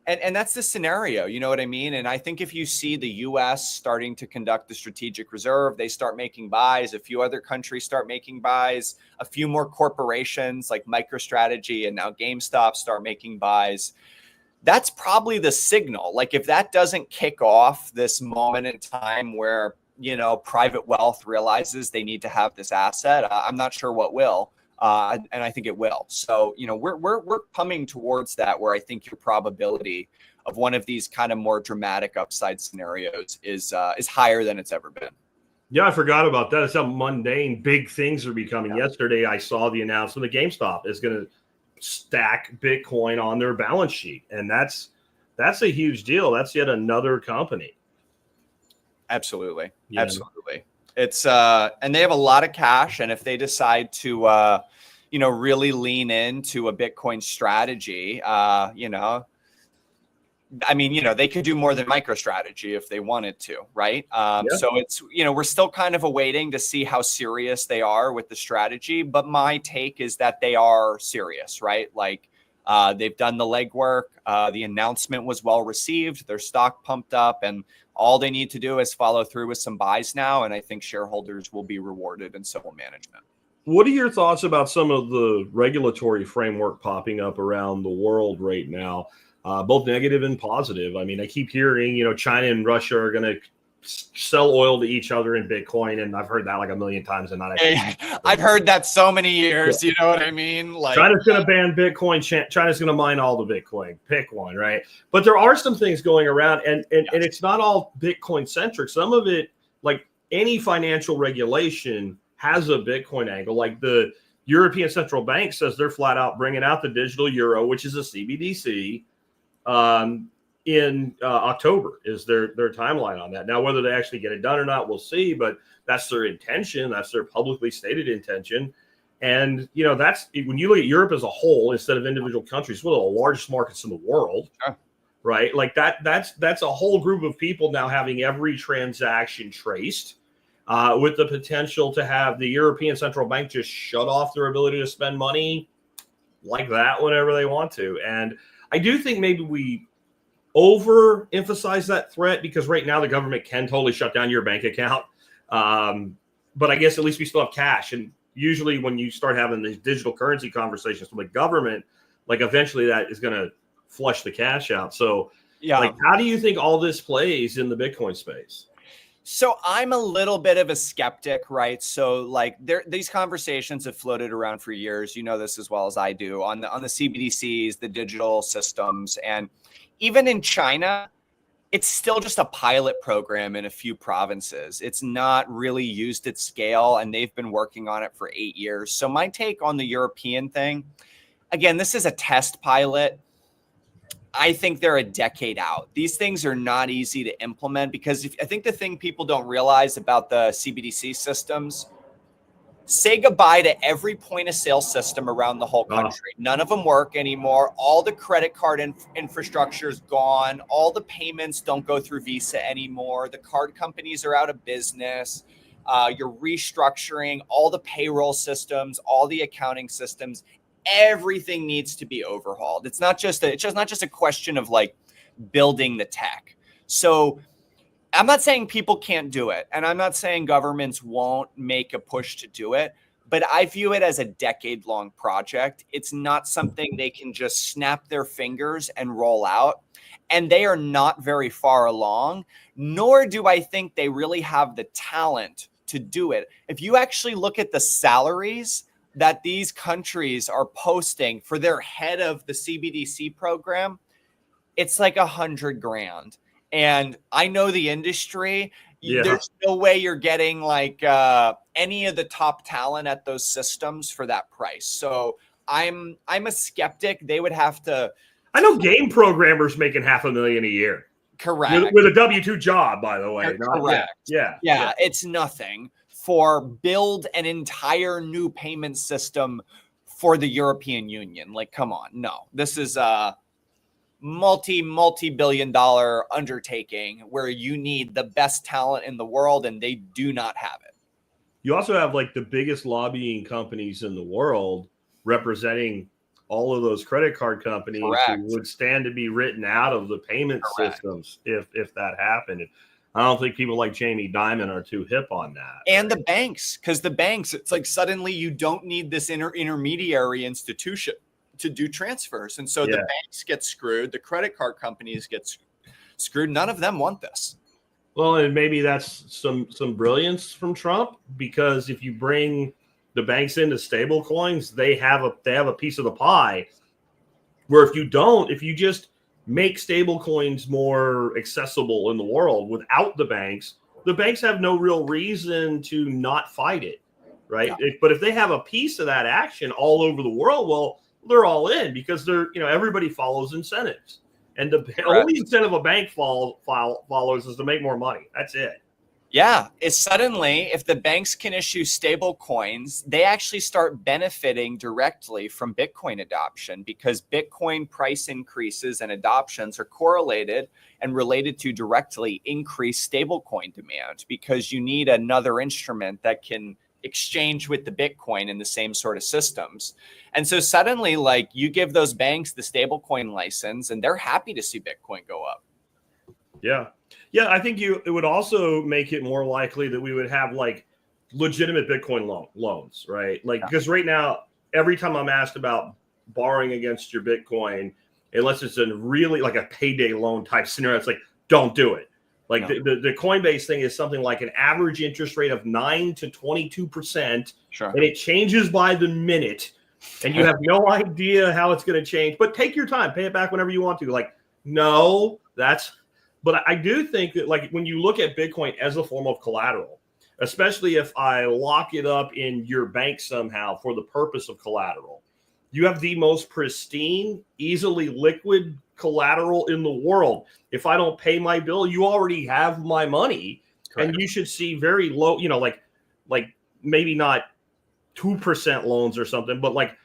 that's the scenario, you know what I mean? And I think if you see the US starting to conduct the strategic reserve, they start making buys, a few other countries start making buys, a few more corporations like MicroStrategy and now GameStop start making buys. That's probably the signal. If that doesn't kick off this moment in time where, private wealth realizes they need to have this asset, I'm not sure what will. And I think it will. So, we're coming towards that where I think your probability of one of these kind of more dramatic upside scenarios is higher than it's ever been. Yeah, I forgot about that. It's how mundane big things are becoming. Yeah. Yesterday, I saw the announcement that GameStop is going to stack Bitcoin on their balance sheet, and that's a huge deal. That's yet another company. Absolutely. It's and they have a lot of cash, and if they decide to really lean into a Bitcoin strategy, they could do more than MicroStrategy if they wanted to, right? So it's, we're still kind of awaiting to see how serious they are with the strategy. But my take is that they are serious, right? They've done the legwork. The announcement was well received. Their stock pumped up, and all they need to do is follow through with some buys now. And I think shareholders will be rewarded, and so will management. What are your thoughts about some of the regulatory framework popping up around the world right now? Both negative and positive. I mean, I keep hearing, China and Russia are going to sell oil to each other in Bitcoin, and I've heard that like a million times. And I've heard that so many years. You know what I mean? China's going to ban Bitcoin. China's going to mine all the Bitcoin. Pick one, right? But there are some things going around, and it's not all Bitcoin centric. Some of it, like any financial regulation, has a Bitcoin angle. Like the European Central Bank says they're flat out bringing out the digital euro, which is a CBDC. in October is their timeline on that. Now, whether they actually get it done or not, we'll see. But that's their intention. That's their publicly stated intention. And that's when you look at Europe as a whole instead of individual countries, one of the largest markets in the world. Sure. Right? Like that's a whole group of people now having every transaction traced, with the potential to have the European Central Bank just shut off their ability to spend money like that whenever they want to. And I do think maybe we overemphasize that threat because right now the government can totally shut down your bank account. But I guess at least we still have cash. And usually when you start having these digital currency conversations with the government, like eventually that is going to flush the cash out. So like, how do you think all this plays in the Bitcoin space? So I'm a little bit of a skeptic, right? So like these conversations have floated around for years. You know this as well as I do on the CBDCs, the digital systems, and even in China, it's still just a pilot program in a few provinces. It's not really used at scale, and they've been working on it for 8 years. So my take on the European thing, again, this is a test pilot. I think they're a decade out. These things are not easy to implement because I think the thing people don't realize about the CBDC systems, say goodbye to every point of sale system around the whole country. None of them work anymore. All the credit card infrastructure is gone. All the payments don't go through Visa anymore. The card companies are out of business. You're restructuring all the payroll systems, all the accounting systems. Everything needs to be overhauled. It's not just a question of like building the tech. So I'm not saying people can't do it, and I'm not saying governments won't make a push to do it, but I view it as a decade-long project. It's not something they can just snap their fingers and roll out, and they are not very far along, nor do I think they really have the talent to do it. If you actually look at the salaries that these countries are posting for their head of the CBDC program, it's like $100,000. And I know the industry. Yeah. There's no way you're getting like any of the top talent at those systems for that price. So I'm a skeptic. They would have to. I know game programmers making $500,000 a year. Correct. With a W-2 job, by the way. Correct. Yeah. It's nothing for build an entire new payment system for the European Union. Like, come on. No, this is a multi-billion-dollar undertaking where you need the best talent in the world, and they do not have it. You also have like the biggest lobbying companies in the world representing all of those credit card companies who would stand to be written out of the payment systems if that happened. I don't think people like Jamie Dimon are too hip on that. And the banks, because the banks, it's like suddenly you don't need this intermediary institution to do transfers. And so the banks get screwed. The credit card companies get screwed. None of them want this. Well, and maybe that's some brilliance from Trump, because if you bring the banks into stable coins, they have a piece of the pie, where if you just make stable coins more accessible in the world without the banks have no real reason to not fight it, right? Yeah. But if they have a piece of that action all over the world, well, they're all in, because everybody follows incentives, and the only incentive a bank follows is to make more money. That's it. Yeah, it's suddenly, if the banks can issue stable coins, they actually start benefiting directly from Bitcoin adoption, because Bitcoin price increases and adoptions are correlated and related to directly increased stablecoin demand, because you need another instrument that can exchange with the Bitcoin in the same sort of systems. And so suddenly, like, you give those banks the stablecoin license and they're happy to see Bitcoin go up. Yeah. Yeah, I think it would also make it more likely that we would have like legitimate Bitcoin loans, right? Like, because right now, every time I'm asked about borrowing against your Bitcoin, unless it's a really like a payday loan type scenario, it's like, don't do it. Like the Coinbase thing is something like an average interest rate of 9 to 22%. Sure. And it changes by the minute, and you have no idea how it's going to change. But take your time, pay it back whenever you want to. Like, no, but I do think that, like, when you look at Bitcoin as a form of collateral, especially if I lock it up in your bank somehow for the purpose of collateral, You have the most pristine, easily liquid collateral in the world. If I don't pay my bill, you already have my money. Correct. And you should see very low, like maybe not 2% loans or something, but like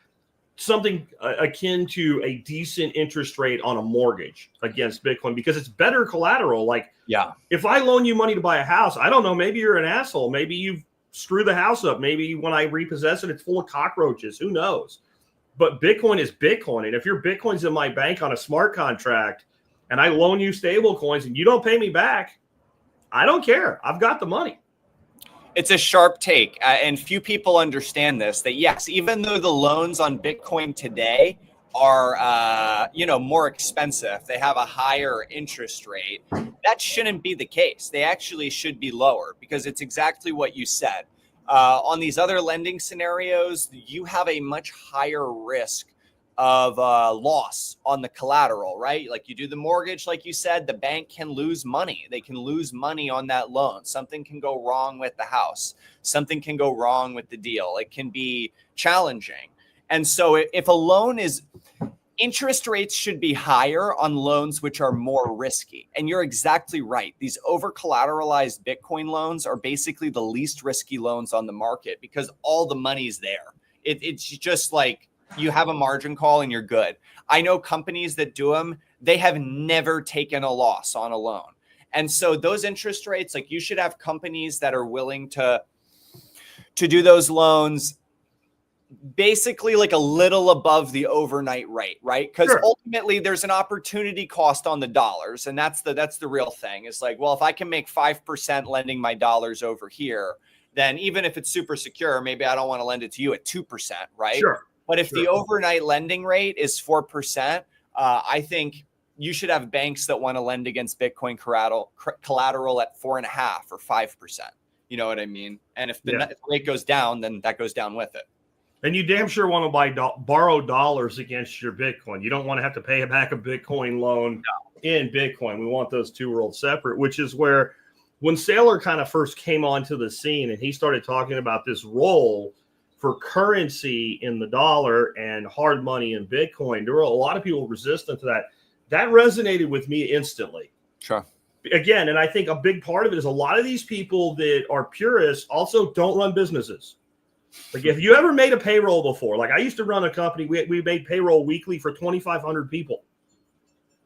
something akin to a decent interest rate on a mortgage against Bitcoin, because it's better collateral. Like, yeah, if I loan you money to buy a house, I don't know, maybe you're an asshole. Maybe you screw the house up. Maybe when I repossess it, it's full of cockroaches. Who knows? But Bitcoin is Bitcoin. And if your Bitcoin's in my bank on a smart contract and I loan you stable coins and you don't pay me back, I don't care. I've got the money. It's a sharp take. And few people understand this, that yes, even though the loans on Bitcoin today are, more expensive, they have a higher interest rate, that shouldn't be the case. They actually should be lower, because it's exactly what you said. On these other lending scenarios, you have a much higher risk of loss on the collateral, right? Like you do the mortgage, like you said, the bank can lose money. They can lose money on that loan. Something can go wrong with the house. Something can go wrong with the deal. It can be challenging. And so if a loan is, interest rates should be higher on loans which are more risky. And you're exactly right. These over collateralized Bitcoin loans are basically the least risky loans on the market, because all the money's there. It's just like, you have a margin call and you're good. I know companies that do them, they have never taken a loss on a loan. And so those interest rates, like, you should have companies that are willing to do those loans basically like a little above the overnight rate, right? Because ultimately there's an opportunity cost on the dollars. And that's the real thing. It's like, well, if I can make 5% lending my dollars over here, then even if it's super secure, maybe I don't want to lend it to you at 2%, right? Sure. But if the overnight lending rate is 4%, I think you should have banks that want to lend against Bitcoin collateral at 4.5% or 5%. You know what I mean? And if the rate goes down, then that goes down with it. And you damn sure want to borrow dollars against your Bitcoin. You don't want to have to pay back a Bitcoin loan in Bitcoin. We want those two worlds separate, which is where when Saylor kind of first came onto the scene and he started talking about this role for currency in the dollar and hard money in Bitcoin, there were a lot of people resistant to that. That resonated with me instantly. Sure. Again, and I think a big part of it is a lot of these people that are purists also don't run businesses. Like, if you ever made a payroll before, like I used to run a company, we made payroll weekly for 2,500 people.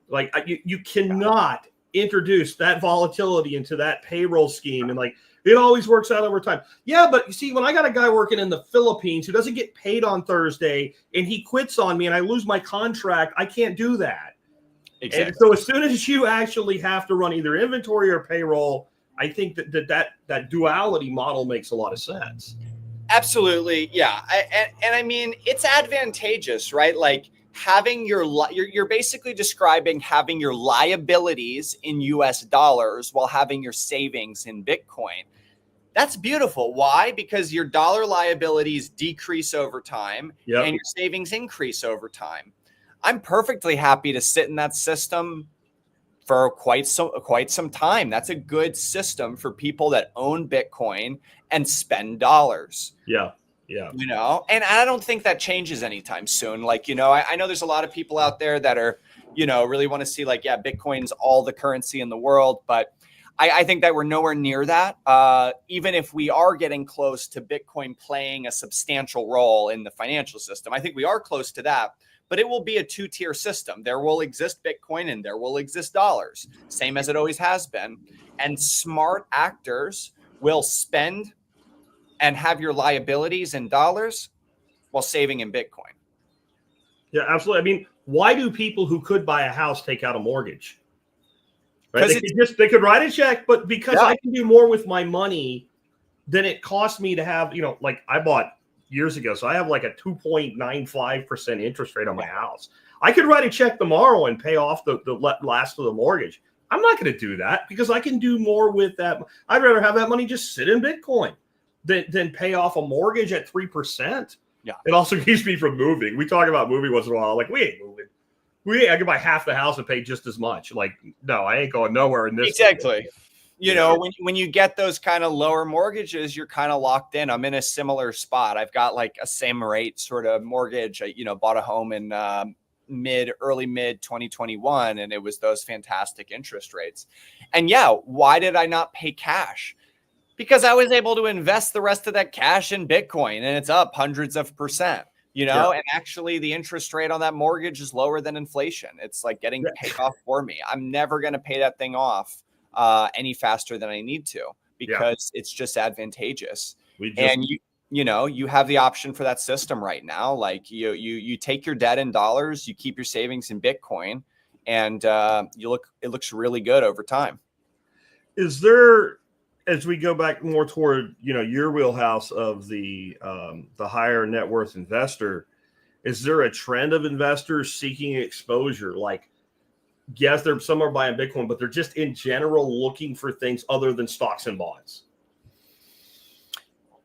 Like, you cannot introduce that volatility into that payroll scheme, and like, it always works out over time. Yeah, but you see, when I got a guy working in the Philippines who doesn't get paid on Thursday and he quits on me and I lose my contract, I can't do that. Exactly. And so as soon as you actually have to run either inventory or payroll, I think that duality model makes a lot of sense. Absolutely. Yeah. And I mean, it's advantageous, right? Like, having you're basically describing having your liabilities in US dollars while having your savings in Bitcoin. That's beautiful. Why? Because your dollar liabilities decrease over time and your savings increase over time. I'm perfectly happy to sit in that system for quite some time. That's a good system for people that own Bitcoin and spend dollars. Yeah. And I don't think that changes anytime soon. Like, I know there's a lot of people out there that are, really want to see like, Bitcoin's all the currency in the world, but I think that we're nowhere near that. Even if we are getting close to Bitcoin playing a substantial role in the financial system, I think we are close to that, but it will be a two-tier system. There will exist Bitcoin and there will exist dollars, same as it always has been. And smart actors will spend and have your liabilities in dollars while saving in Bitcoin. Yeah, absolutely. I mean, why do people who could buy a house take out a mortgage? Right? They could write a check, but because I can do more with my money than it costs me to have, like I bought years ago. So I have like a 2.95% interest rate on my house. I could write a check tomorrow and pay off the last of the mortgage. I'm not going to do that because I can do more with that. I'd rather have that money just sit in Bitcoin than pay off a mortgage at 3%. Yeah. It also keeps me from moving. We talk about moving once in a while. Like, we ain't moving. I could buy half the house and pay just as much. Like, no, I ain't going nowhere in this. Exactly. you know, when you get those kind of lower mortgages, you're kind of locked in. I'm in a similar spot. I've got like a same rate sort of mortgage. I, you know, bought a home in early mid 2021, and it was those fantastic interest rates. And yeah, why did I not pay cash? Because I was able to invest the rest of that cash in Bitcoin, and it's up hundreds of percent. You know, and actually the interest rate on that mortgage is lower than inflation. It's like getting paid off for me. I'm never going to pay that thing off any faster than I need to, because it's just advantageous. And you know, you have the option for that system right now. Like you take your debt in dollars, you keep your savings in Bitcoin, and it looks really good over time. Is there, as we go back more toward, you know, your wheelhouse of the higher net worth investor, is there a trend of investors seeking exposure? Like, yes, some are buying Bitcoin, but they're just in general looking for things other than stocks and bonds.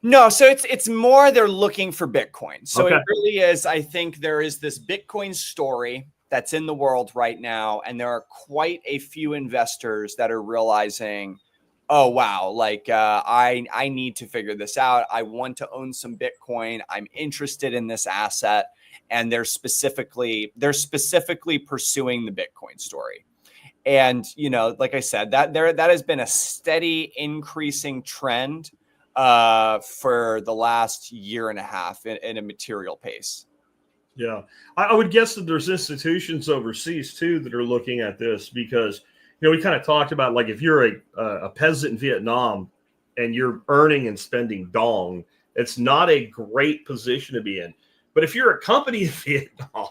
No, so it's more they're looking for Bitcoin. So it really is. I think there is this Bitcoin story that's in the world right now, and there are quite a few investors that are realizing, oh, wow, like I need to figure this out. I want to own some Bitcoin. I'm interested in this asset. And they're specifically pursuing the Bitcoin story. And, you know, like I said, that has been a steady increasing trend for the last year and a half in a material pace. Yeah, I would guess that there's institutions overseas too that are looking at this, because, you know, we kind of talked about, like, if you're a peasant in Vietnam and you're earning and spending dong, it's not a great position to be in. But if you're a company in Vietnam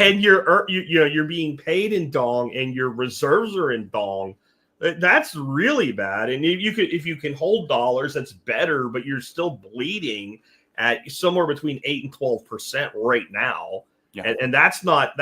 and you're being paid in dong and your reserves are in dong, that's really bad. And if you can hold dollars, that's better, but you're still bleeding at somewhere between 8 and 12% right now. Yeah. And that's not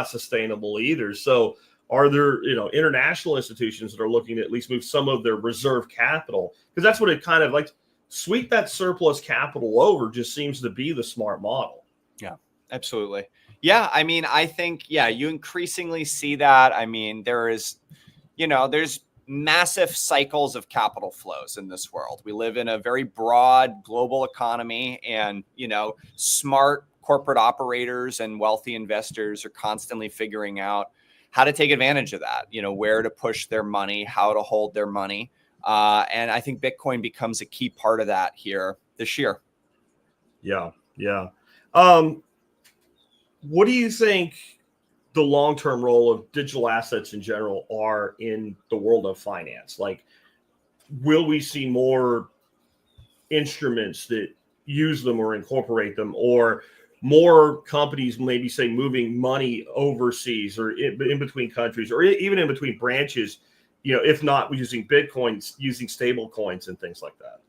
sustainable either. So are there, you know, international institutions that are looking to at least move some of their reserve capital? Because that's what it kind of like, sweep that surplus capital over just seems to be the smart model. Yeah, absolutely. Yeah, I mean, I think, yeah, you increasingly see that. I mean, there's massive cycles of capital flows in this world. We live in a very broad global economy, and, you know, smart corporate operators and wealthy investors are constantly figuring out how to take advantage of that, you know, where to push their money, how to hold their money. And I think Bitcoin becomes a key part of that here this year. Yeah. Yeah. What do you think the long-term role of digital assets in general are in the world of finance? Like, will we see more instruments that use them or incorporate them, or more companies maybe say moving money overseas or in between countries, or even in between branches, you know, if not using Bitcoins, using stable coins and things like that?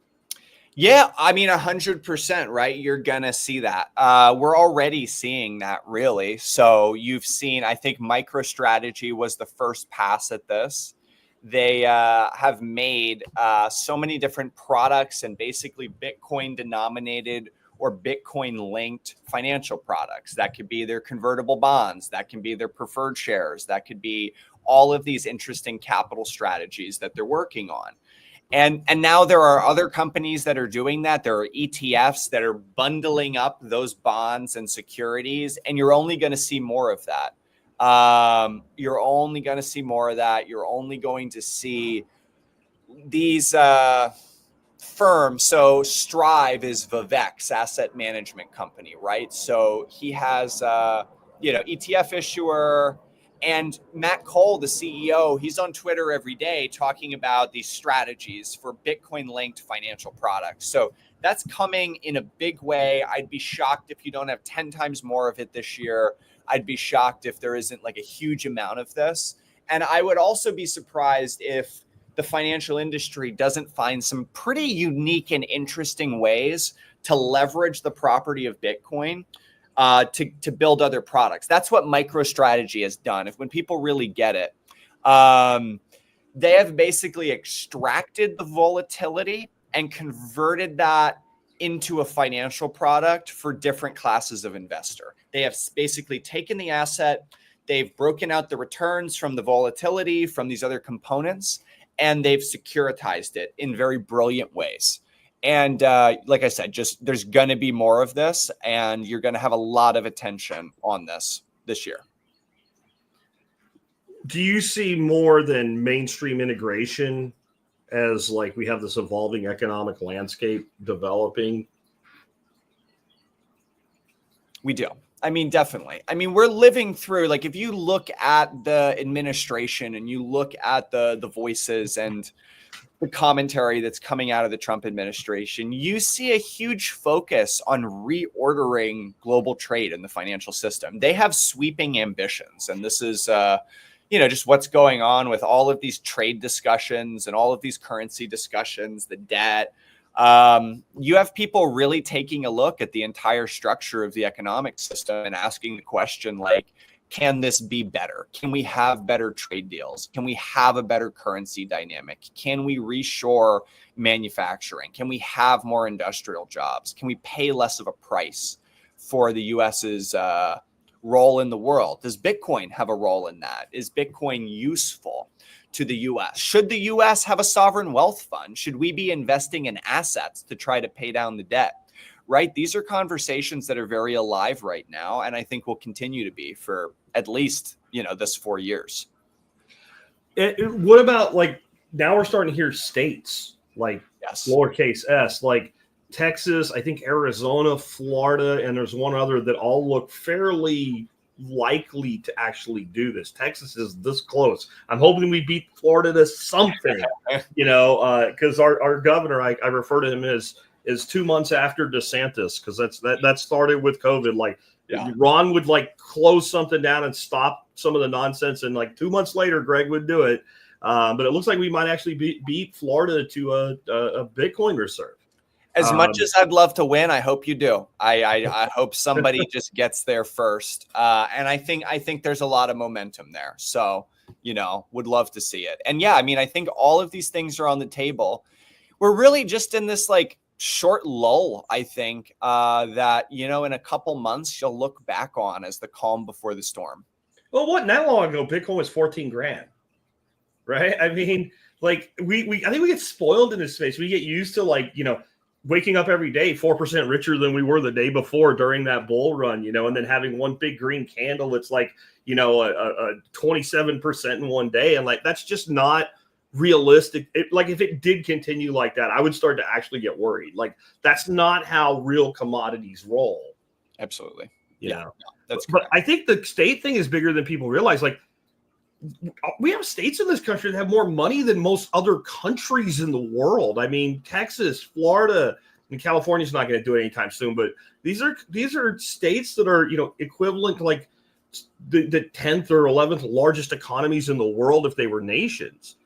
Yeah, I mean, 100%, right? You're going to see that. We're already seeing that, really. So you've seen, I think MicroStrategy was the first pass at this. They have made so many different products and basically Bitcoin denominated or Bitcoin linked financial products. That could be their convertible bonds. That can be their preferred shares. That could be all of these interesting capital strategies that they're working on. And now there are other companies that are doing that. There are ETFs that are bundling up those bonds and securities, and you're only going to see more of that. You're only going to see more of that. You're only going to see these firms. So Strive is Vivek's asset management company, right? So he has, ETF issuer. And Matt Cole, the CEO, he's on Twitter every day talking about these strategies for Bitcoin-linked financial products. So that's coming in a big way. I'd be shocked if you don't have 10 times more of it this year. I'd be shocked if there isn't like a huge amount of this. And I would also be surprised if the financial industry doesn't find some pretty unique and interesting ways to leverage the property of Bitcoin to build other products. That's what MicroStrategy has done. When people really get it, they have basically extracted the volatility and converted that into a financial product for different classes of investor. They have basically taken the asset, they've broken out the returns from the volatility from these other components, and they've securitized it in very brilliant ways. And like I said, just there's going to be more of this, and you're going to have a lot of attention on this year. Do you see more than mainstream integration as like we have this evolving economic landscape developing? We do. I mean, definitely. I mean, we're living through, like, if you look at the administration and you look at the voices and the commentary that's coming out of the Trump administration, you see a huge focus on reordering global trade in the financial system. They have sweeping ambitions, and this is just what's going on with all of these trade discussions and all of these currency discussions, the debt. You have people really taking a look at the entire structure of the economic system and asking the question, like, can this be better? Can we have better trade deals? Can we have a better currency dynamic? Can we reshore manufacturing? Can we have more industrial jobs? Can we pay less of a price for the US's role in the world? Does Bitcoin have a role in that? Is Bitcoin useful to the US? Should the US have a sovereign wealth fund? Should we be investing in assets to try to pay down the debt? Right? These are conversations that are very alive right now, and I think will continue to be for at least, this 4 years. What about, like, now we're starting to hear states like lowercase s, like Texas, I think Arizona, Florida, and there's one other that all look fairly likely to actually do this. Texas is this close. I'm hoping we beat Florida to something, because our governor, I refer to him as is 2 months after DeSantis, because that started with COVID. Like, Ron would like close something down and stop some of the nonsense, and like 2 months later, Greg would do it. But it looks like we might actually beat Florida to a Bitcoin reserve. As much as I'd love to win, I hope you do. I hope somebody just gets there first. And I think there's a lot of momentum there. So, would love to see it. And yeah, I mean, I think all of these things are on the table. We're really just in this like short lull, I think, that, in a couple months, you'll look back on as the calm before the storm. Well, wasn't that long ago, Bitcoin was 14 grand, right? I mean, like I think we get spoiled in this space. We get used to waking up every day 4% richer than we were the day before during that bull run, and then having one big green candle that's like, a 27% in one day. And like, that's just not realistic. Like, if it did continue like that, I would start to actually get worried. Like, that's not how real commodities roll. Absolutely. That's correct. But I think the state thing is bigger than people realize. Like, we have states in this country that have more money than most other countries in the world. I mean, Texas, Florida, and California's not going to do it anytime soon. But these are states that are, equivalent to like the 10th or 11th largest economies in the world if they were nations.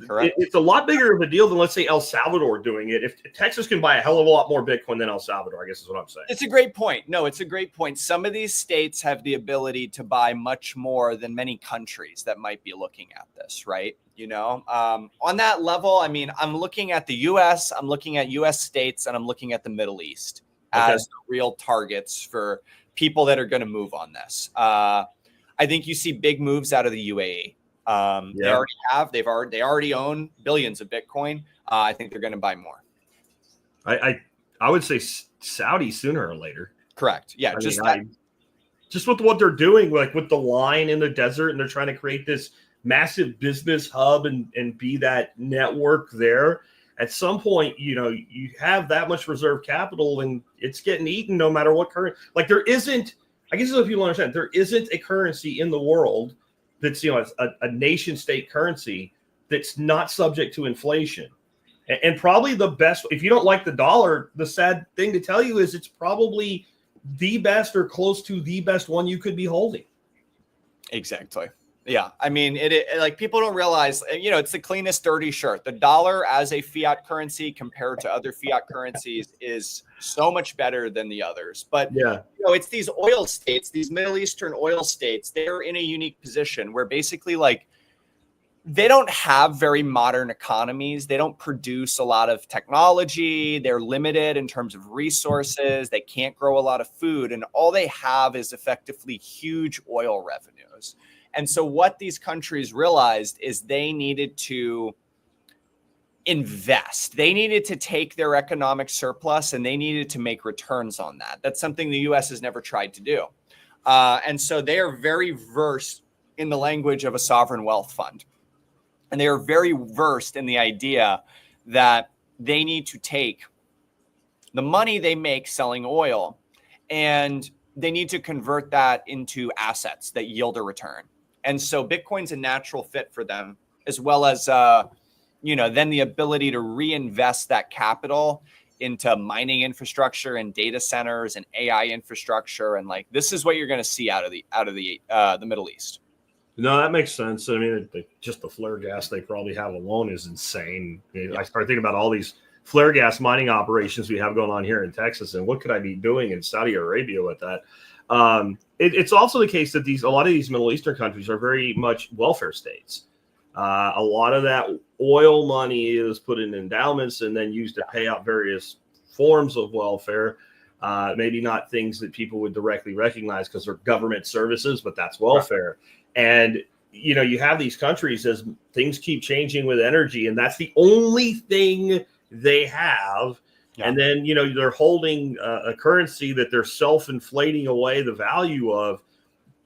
Correct. It's a lot bigger of a deal than, let's say, El Salvador doing it. If Texas can buy a hell of a lot more Bitcoin than El Salvador, I guess is what I'm saying. It's a great point. No, it's a great point. Some of these states have the ability to buy much more than many countries that might be looking at this, right? On that level, I mean, I'm looking at the U.S., I'm looking at U.S. states, and I'm looking at the Middle East as the real targets for people that are going to move on this. I think you see big moves out of the UAE. They already own billions of Bitcoin. I think they're going to buy more. I would say Saudi sooner or later. Correct. Yeah. Just with what they're doing, like with the line in the desert, and they're trying to create this massive business hub and be that network there. At some point, you have that much reserve capital, and it's getting eaten no matter what currency. Like, there isn't, I guess if people understand, there isn't a currency in the world that's a nation state currency that's not subject to inflation. And probably the best, if you don't like the dollar, the sad thing to tell you is it's probably the best or close to the best one you could be holding. Exactly. Yeah. I mean, it like, people don't realize, it's the cleanest dirty shirt. The dollar as a fiat currency compared to other fiat currencies is so much better than the others. But it's these oil states, these Middle Eastern oil states, they're in a unique position where basically, like, they don't have very modern economies. They don't produce a lot of technology. They're limited in terms of resources. They can't grow a lot of food. And all they have is effectively huge oil revenues. And so what these countries realized is they needed to invest. They needed to take their economic surplus and they needed to make returns on that. That's something the US has never tried to do. And so they are very versed in the language of a sovereign wealth fund. And they are very versed in the idea that they need to take the money they make selling oil and they need to convert that into assets that yield a return. And so Bitcoin's a natural fit for them, as well as, then the ability to reinvest that capital into mining infrastructure and data centers and AI infrastructure. And like, this is what you're going to see out of the Middle East. No, that makes sense. I mean, just the flare gas they probably have alone is insane. I started thinking about all these flare gas mining operations we have going on here in Texas, and what could I be doing in Saudi Arabia with that? It's also the case that a lot of these Middle Eastern countries are very much welfare states. A lot of that oil money is put in endowments and then used to pay out various forms of welfare. Maybe not things that people would directly recognize because they're government services, but that's welfare. Right. And, you have these countries as things keep changing with energy, and that's the only thing they have. Yeah. And then, they're holding a currency that they're self-inflating away the value of,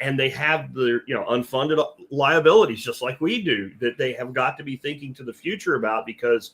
and they have the, unfunded liabilities just like we do that they have got to be thinking to the future about, because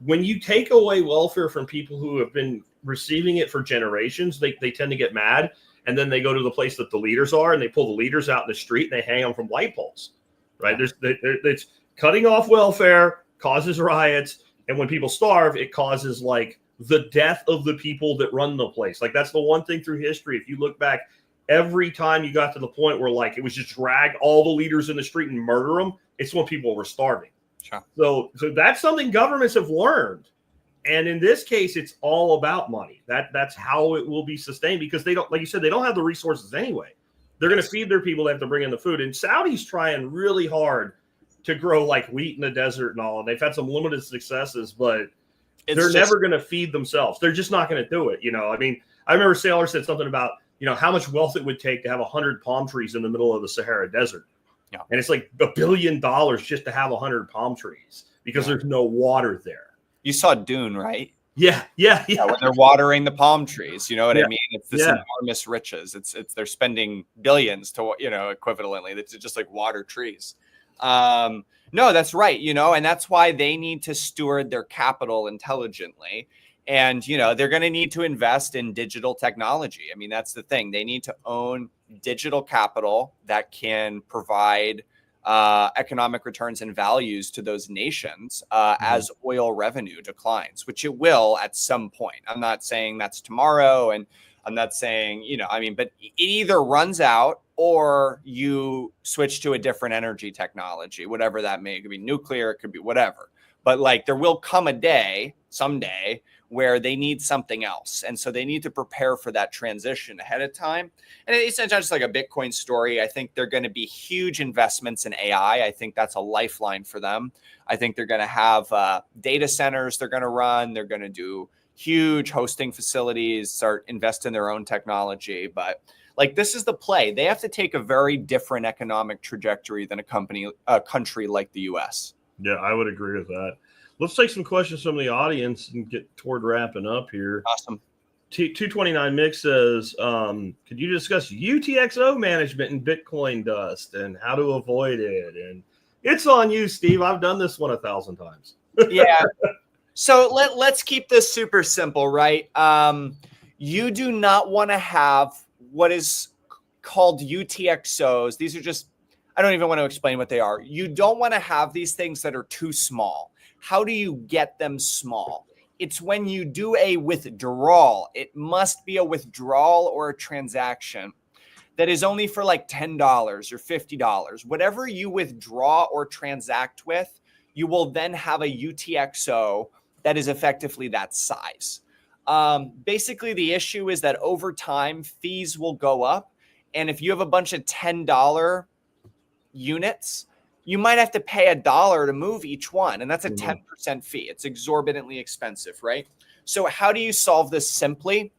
when you take away welfare from people who have been receiving it for generations, they tend to get mad. And then they go to the place that the leaders are, and they pull the leaders out in the street and they hang them from light poles, right? It's cutting off welfare causes riots. And when people starve, it causes like the death of the people that run the place. Like that's the one thing through history. If you look back, every time you got to the point where like it was just drag all the leaders in the street and murder them, it's when people were starving. Sure. So that's something governments have learned. And in this case, it's all about money. That's how it will be sustained, because they don't, like you said, they don't have the resources anyway. They're going to feed their people. They have to bring in the food. And Saudi's trying really hard to grow like wheat in the desert and all. And they've had some limited successes, but they're never going to feed themselves. They're just not going to do it. I mean, I remember Saylor said something about, how much wealth it would take to have 100 palm trees in the middle of the Sahara Desert. Yeah. And it's like $1 billion just to have 100 palm trees because there's no water there. You saw Dune, right? Yeah. When they're watering the palm trees, you know what I mean? It's this enormous riches. It's they're spending billions to, equivalently. It's just like water trees. No, that's right. And that's why they need to steward their capital intelligently. And, they're going to need to invest in digital technology. I mean, that's the thing. They need to own digital capital that can provide economic returns and values to those nations as oil revenue declines, which it will at some point. I'm not saying that's tomorrow, and I'm not saying, but it either runs out or you switch to a different energy technology, whatever that may be. It could be nuclear, it could be whatever. But like there will come a day, someday, where they need something else. And so they need to prepare for that transition ahead of time. And it's not just like a Bitcoin story. I think they're going to be huge investments in AI. I think that's a lifeline for them. I think they're going to have data centers they're going to run. They're going to do huge hosting facilities, start invest in their own technology. But like this is the play. They have to take a very different economic trajectory than a country like the US. Yeah, I would agree with that. Let's take some questions from the audience and get toward wrapping up here. Awesome. 229 Mix says, could you discuss UTXO management in Bitcoin dust and how to avoid it? And it's on you, Steve. I've done this one 1,000 times. Yeah. So let's keep this super simple, right? You do not want to have what is called UTXOs. These are just, I don't even want to explain what they are. You don't want to have these things that are too small. How do you get them small? It's when you do a withdrawal. It must be a withdrawal or a transaction that is only for like $10 or $50. Whatever you withdraw or transact with, you will then have a UTXO that is effectively that size. Basically, the issue is that over time, fees will go up. And if you have a bunch of $10 units, you might have to pay $1 to move each one. And that's a 10% fee. It's exorbitantly expensive, right? So how do you solve this simply?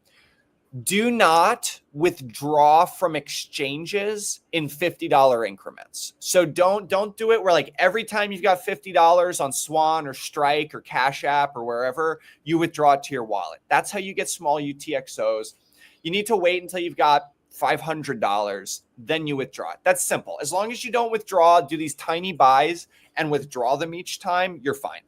Do not withdraw from exchanges in $50 increments. So don't do it where like every time you've got $50 on Swan or Strike or Cash App or wherever, you withdraw it to your wallet. That's how you get small UTXOs. You need to wait until you've got $500, then you withdraw it. That's simple. As long as you don't withdraw, do these tiny buys and withdraw them each time, you're fine.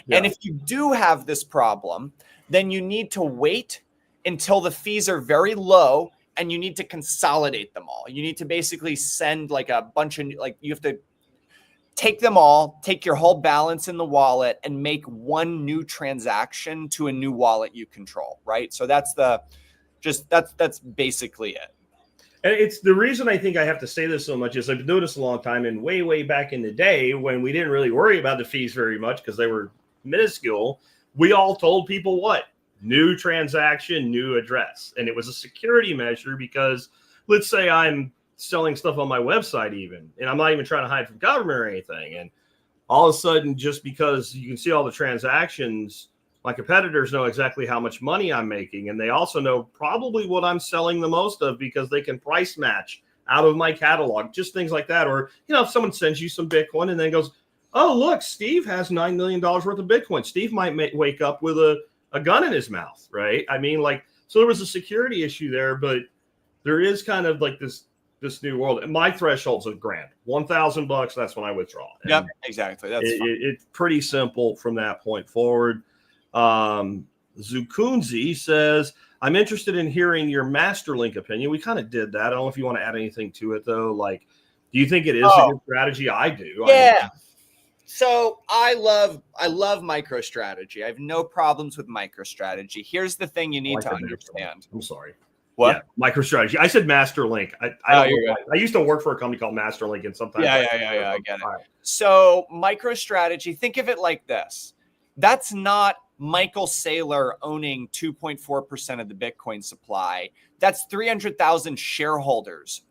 Yeah. And if you do have this problem, then you need to wait until the fees are very low and you need to consolidate them all. You need to basically send like a bunch of, like you have to take them all, take your whole balance in the wallet and make one new transaction to a new wallet you control, right? So that's basically it. And it's the reason I think I have to say this so much is I've been doing this a long time, and way back in the day when we didn't really worry about the fees very much because they were minuscule, we all told people what? New transaction, new address. And it was a security measure because let's say I'm selling stuff on my website even, and I'm not even trying to hide from government or anything. And all of a sudden, just because you can see all the transactions, my competitors know exactly how much money I'm making. And they also know probably what I'm selling the most of because they can price match out of my catalog, just things like that. Or, if someone sends you some Bitcoin and then goes, oh, look, Steve has $9 million worth of Bitcoin. Steve might wake up with a gun in his mouth, right? I mean, so there was a security issue there, but there is kind of like this new world. And my threshold's $1,000, $1,000. That's when I withdraw. Yep, exactly. That's it's pretty simple from that point forward. Zukunzi says, I'm interested in hearing your Masterlink opinion. We kind of did that. I don't know if you want to add anything to it though. Like, do you think it is a good strategy? I do. Yeah. So I love MicroStrategy. I have no problems with MicroStrategy. Here's the thing you need to understand. I'm sorry. What? Yeah, MicroStrategy. I said Masterlink. I used to work for a company called Masterlink, and sometimes I get it. Right. So MicroStrategy, think of it like this. That's not Michael Saylor owning 2.4% of the Bitcoin supply. That's 300,000 shareholders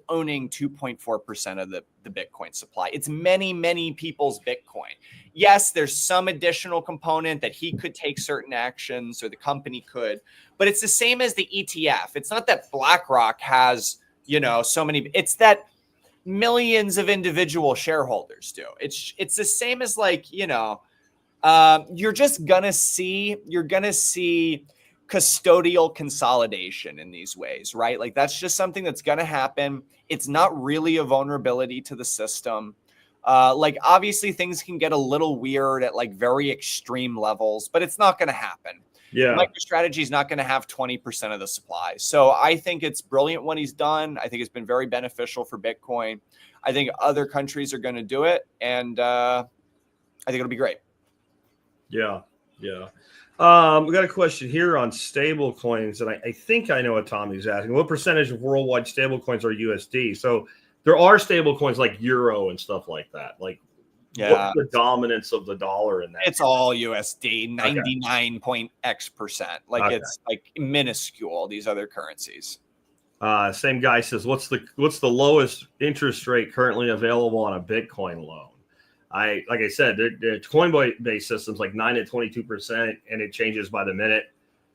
owning 2.4% of the Bitcoin supply. It's many people's Bitcoin. Yes, there's some additional component that he could take certain actions or the company could, but it's the same as the ETF. It's not that BlackRock has, so many, it's that millions of individual shareholders do. It's the same as you're gonna see custodial consolidation in these ways, right? Like that's just something that's going to happen. It's not really a vulnerability to the system. Obviously things can get a little weird at very extreme levels, but it's not going to happen. Yeah. MicroStrategy is not going to have 20% of the supply. So I think it's brilliant what he's done. I think it's been very beneficial for Bitcoin. I think other countries are going to do it. And I think it'll be great. Yeah. We got a question here on stable coins, and I think I know what Tommy's asking. What percentage of worldwide stable coins are USD? So there are stable coins like Euro and stuff like that. What's the dominance of the dollar in that? It's all USD, 99.x%. It's minuscule, these other currencies. Same guy says, what's the lowest interest rate currently available on a Bitcoin loan? Like I said, the Coinbase system's 9 to 22%, and it changes by the minute.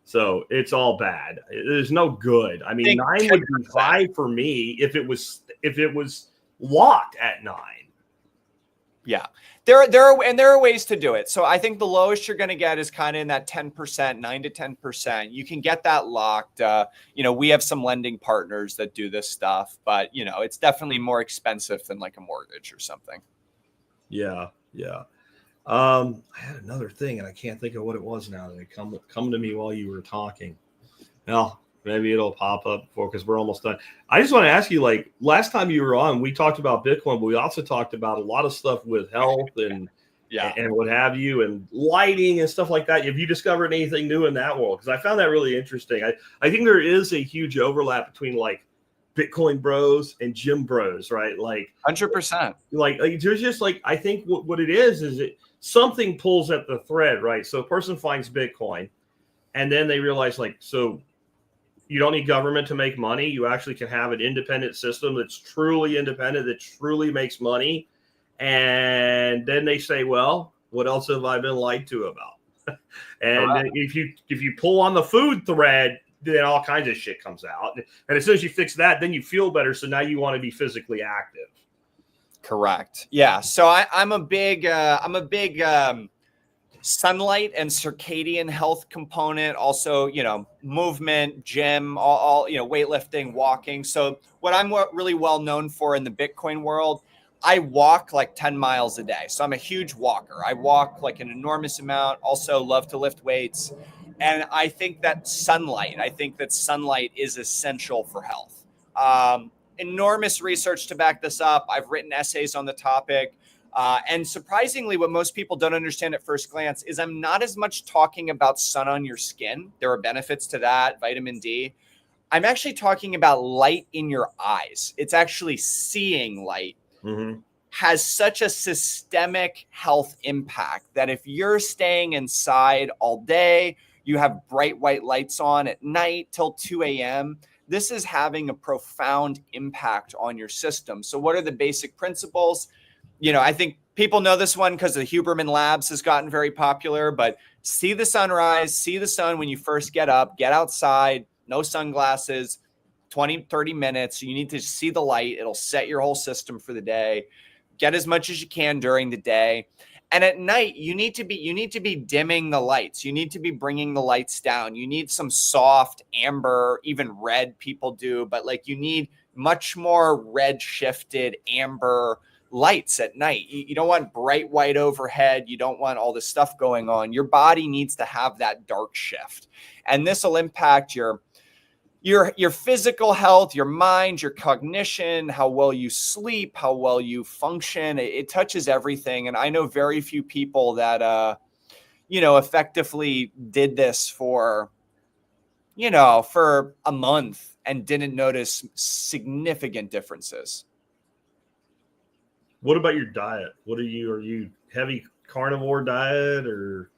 So it's all bad. There's no good. I mean, 9 would be high for me if it was locked at 9. Yeah, there are ways to do it. So I think the lowest you're going to get is kind of in that 10%, 9 to 10%. You can get that locked. We have some lending partners that do this stuff, but it's definitely more expensive than a mortgage or something. Yeah. I had another thing and I can't think of what it was now. That come to me while you were talking. Well, maybe it'll pop up because we're almost done. I just want to ask you, last time you were on, we talked about Bitcoin, but we also talked about a lot of stuff with health and what have you, and lighting and stuff like that. Have you discovered anything new in that world? Because I found that really interesting. I think there is a huge overlap between Bitcoin bros and gym bros, right? 100%. There's just I think what it is it something pulls at the thread, right? So a person finds Bitcoin and then they realize so you don't need government to make money. You actually can have an independent system that's truly independent, that truly makes money. And then they say, well, what else have I been lied to about? And if you pull on the food thread, then all kinds of shit comes out. And as soon as you fix that, then you feel better. So now you want to be physically active. Correct. Yeah. So I'm a big sunlight and circadian health component. Also, movement, gym, all weightlifting, walking. So what I'm really well known for in the Bitcoin world, I walk like 10 miles a day. So I'm a huge walker. I walk like an enormous amount. Also love to lift weights. And I think that sunlight is essential for health. Enormous research to back this up. I've written essays on the topic. And surprisingly, what most people don't understand at first glance is I'm not as much talking about sun on your skin. There are benefits to that, vitamin D. I'm actually talking about light in your eyes. It's actually seeing light. Mm-hmm. Has such a systemic health impact that if you're staying inside all day, you have bright white lights on at night till 2 a.m., this is having a profound impact on your system. So what are the basic principles? I think people know this one because the Huberman Labs has gotten very popular, but see the sunrise, see the sun when you first get up, get outside, no sunglasses, 20, 30 minutes. You need to see the light. It'll set your whole system for the day. Get as much as you can during the day. And at night, you need to be dimming the lights. You need to be bringing the lights down. You need some soft amber, even red people do, but like you need much more red shifted amber lights at night. You don't want bright white overhead. You don't want all this stuff going on. Your body needs to have that dark shift. And this will impact your physical health, your mind, your cognition, how well you sleep, how well you function. It touches everything. And I know very few people that, effectively did this for a month and didn't notice significant differences. What about your diet? Are you heavy carnivore diet or?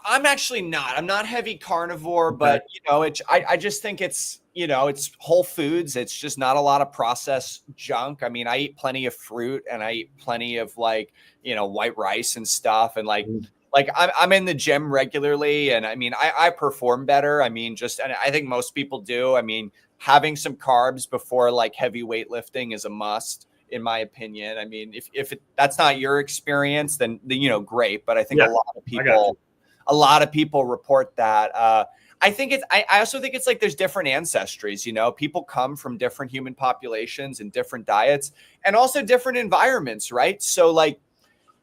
I'm actually not. I'm not heavy carnivore, but I just think it's whole foods. It's just not a lot of processed junk. I mean, I eat plenty of fruit and I eat plenty of white rice and stuff. And I'm in the gym regularly, and I mean, I perform better. I mean, and I think most people do. I mean, having some carbs before heavy weightlifting is a must, in my opinion. I mean, if that's not your experience, then great. But I think a lot of people report that. I also think it's there's different ancestries. People come from different human populations and different diets, and also different environments, right? So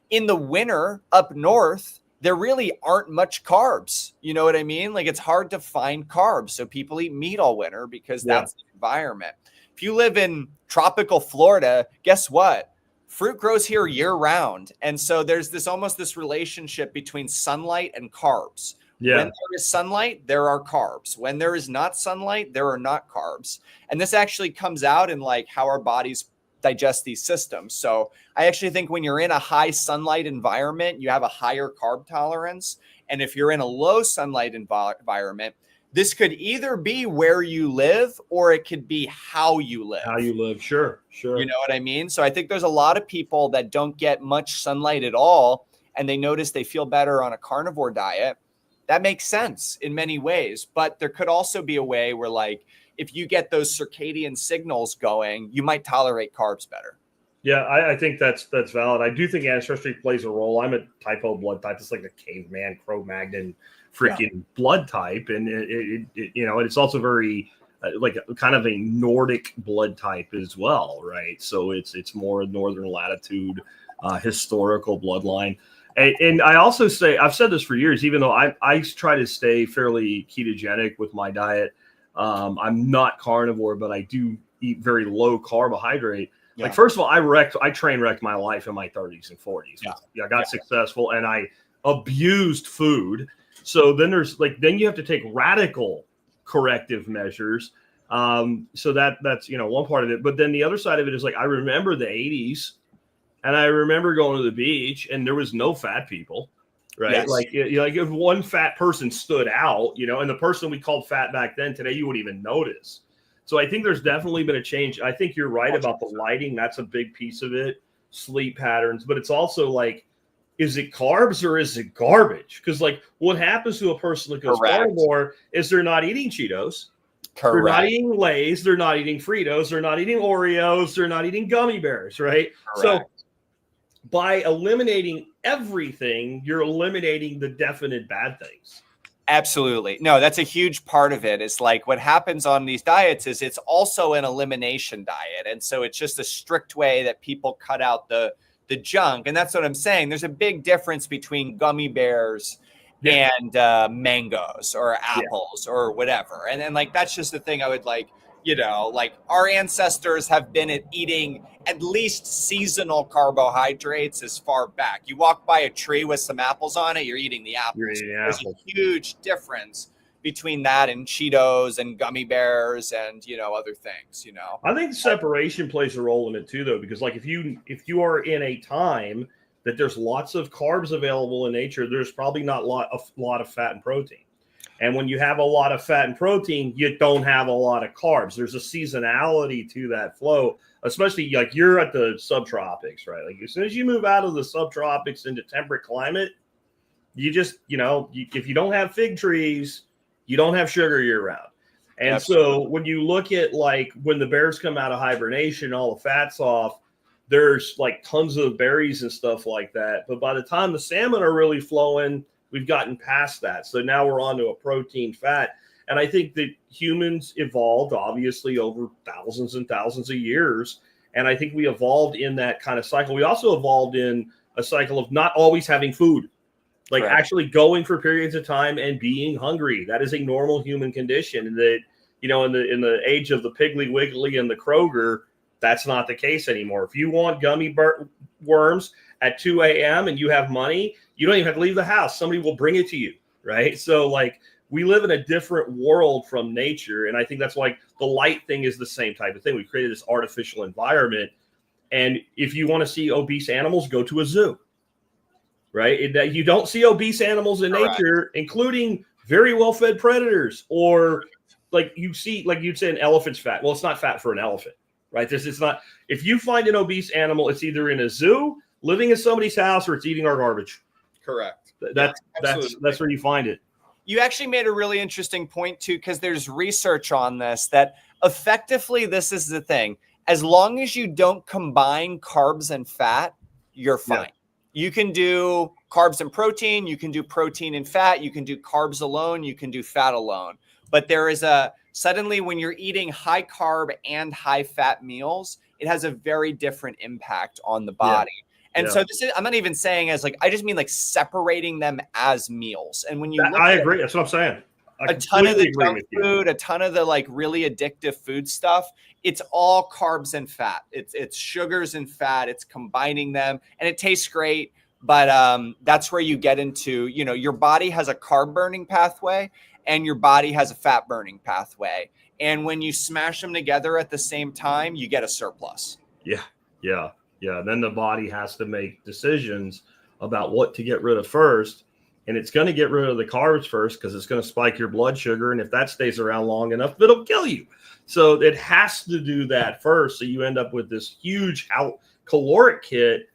in the winter up north, there really aren't much carbs. You know what I mean? It's hard to find carbs. So people eat meat all winter because that's the environment. If you live in tropical Florida, guess what? Fruit grows here year round. And so there's almost this relationship between sunlight and carbs. Yeah. When there is sunlight, there are carbs. When there is not sunlight, there are not carbs. And this actually comes out in how our bodies digest these systems. So I actually think when you're in a high sunlight environment, you have a higher carb tolerance. And if you're in a low sunlight environment, this could either be where you live or it could be how you live. How you live. Sure. You know what I mean? So I think there's a lot of people that don't get much sunlight at all, and they notice they feel better on a carnivore diet. That makes sense in many ways, but there could also be a way where if you get those circadian signals going, you might tolerate carbs better. Yeah, I think that's valid. I do think ancestry plays a role. I'm a type O blood type. It's like a caveman, Cro-Magnon freaking blood type. And it's also very kind of a Nordic blood type as well, right? So it's more northern latitude, historical bloodline. And I also say, I've said this for years, even though I try to stay fairly ketogenic with my diet. I'm not carnivore, but I do eat very low carbohydrate. Yeah. First of all, I train wrecked my life in my 30s and 40s. Yeah. I got successful and I abused food. So then then you have to take radical corrective measures. So that's, one part of it. But then the other side of it is I remember the 80s and I remember going to the beach and there was no fat people, right? Yes. If one fat person stood out, and the person we called fat back then, today you wouldn't even notice. So I think there's definitely been a change. I think you're right about the lighting. That's a big piece of it. Sleep patterns, but it's also is it carbs or is it garbage? Because like what happens to a person that goes carnivore is they're not eating Cheetos. Correct. They're not eating Lay's. They're not eating Fritos. They're not eating Oreos. They're not eating gummy bears, right? Correct. So by eliminating everything, you're eliminating the definite bad things. Absolutely. No, that's a huge part of it. Is like what happens on these diets is it's also an elimination diet. And so it's just a strict way that people cut out the junk. And that's what I'm saying. There's a big difference between gummy bears and mangoes or apples or whatever. And then like, that's just the thing I would like, you know, like our ancestors have been eating at least seasonal carbohydrates as far back. You walk by a tree with some apples on it, you're eating the apples. There's a huge difference between that and Cheetos and gummy bears and, you know, other things, you know. I think separation plays a role in it too, though, because like if you are in a time that there's lots of carbs available in nature, there's probably not a lot of fat and protein. And when you have a lot of fat and protein, you don't have a lot of carbs. There's a seasonality to that flow, especially like you're at the subtropics, right? Like as soon as you move out of the subtropics into temperate climate, you just, you know, if you don't have fig trees, you don't have sugar year round. And Absolutely. So when you look at like when the bears come out of hibernation, all the fat's off, there's like tons of berries and stuff like that. But by the time the salmon are really flowing, we've gotten past that. So now we're on to a protein fat. And I think that humans evolved obviously over thousands and thousands of years. And I think we evolved in that kind of cycle. We also evolved in a cycle of not always having food, like actually going for periods of time and being hungry. That is a normal human condition. And that, you know, in the age of the Piggly Wiggly and the Kroger, that's not the case anymore. If you want gummy worms at 2 a.m. and you have money, you don't even have to leave the house. Somebody will bring it to you, right? So like we live in a different world from nature. And I think that's like the light thing is the same type of thing. We created this artificial environment. And if you want to see obese animals, go to a zoo, right? You don't see obese animals in nature, including very well-fed predators, or like you see, like you'd say an elephant's fat. Well, it's not fat for an elephant, right? This is not, if you find an obese animal, it's either in a zoo, living in somebody's house, or it's eating our garbage. Correct. That's where you find it. You actually made a really interesting point too, because there's research on this that effectively this is the thing. As long as you don't combine carbs and fat, you're fine. Yeah. You can do carbs and protein. You can do protein and fat. You can do carbs alone. You can do fat alone. But there is suddenly when you're eating high carb and high fat meals, it has a very different impact on the body. Yeah. And so this is, I'm not even saying as like, I just mean like separating them as meals. And when you I agree. That's what I'm saying. A ton of the junk food, a ton of the like really addictive food stuff, it's all carbs and fat. It's sugars and fat. It's combining them and it tastes great. But that's where you get into, you know, your body has a carb burning pathway and your body has a fat burning pathway. And when you smash them together at the same time, you get a surplus. Yeah. Then the body has to make decisions about what to get rid of first. And it's going to get rid of the carbs first because it's going to spike your blood sugar. And if that stays around long enough, it'll kill you. So it has to do that first. So you end up with this huge caloric hit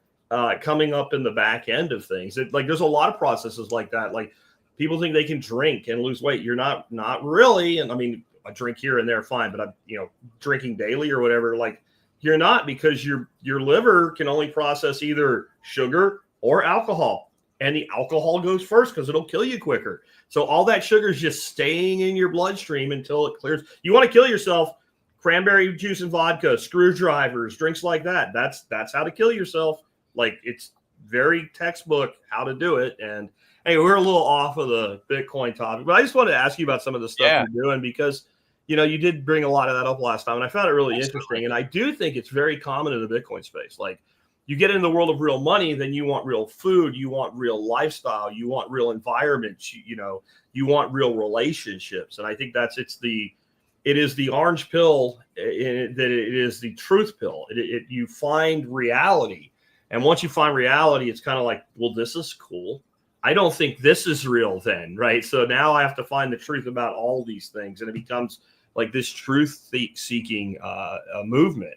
coming up in the back end of things. Like there's a lot of processes like that. Like people think they can drink and lose weight. You're not really. And I mean, I drink here and there, fine. But I'm, you know, drinking daily or whatever, like you're not, because your liver can only process either sugar or alcohol. And the alcohol goes first because it'll kill you quicker. So all that sugar is just staying in your bloodstream until it clears. You want to kill yourself, cranberry juice and vodka, screwdrivers, drinks like that. That's how to kill yourself. Like it's very textbook how to do it. And hey, we're a little off of the Bitcoin topic, but I just wanted to ask you about some of the stuff you're doing because, you know, you did bring a lot of that up last time, and I found it really interesting. And I do think it's very common in the Bitcoin space. Like you get in the world of real money, then you want real food, you want real lifestyle, you want real environments, you know, you want real relationships. And I think it is the orange pill, that it is the truth pill. You find reality. And once you find reality, it's kind of like, well, this is cool. I don't think this is real then, right? So now I have to find the truth about all these things. And it becomes like this truth-seeking movement.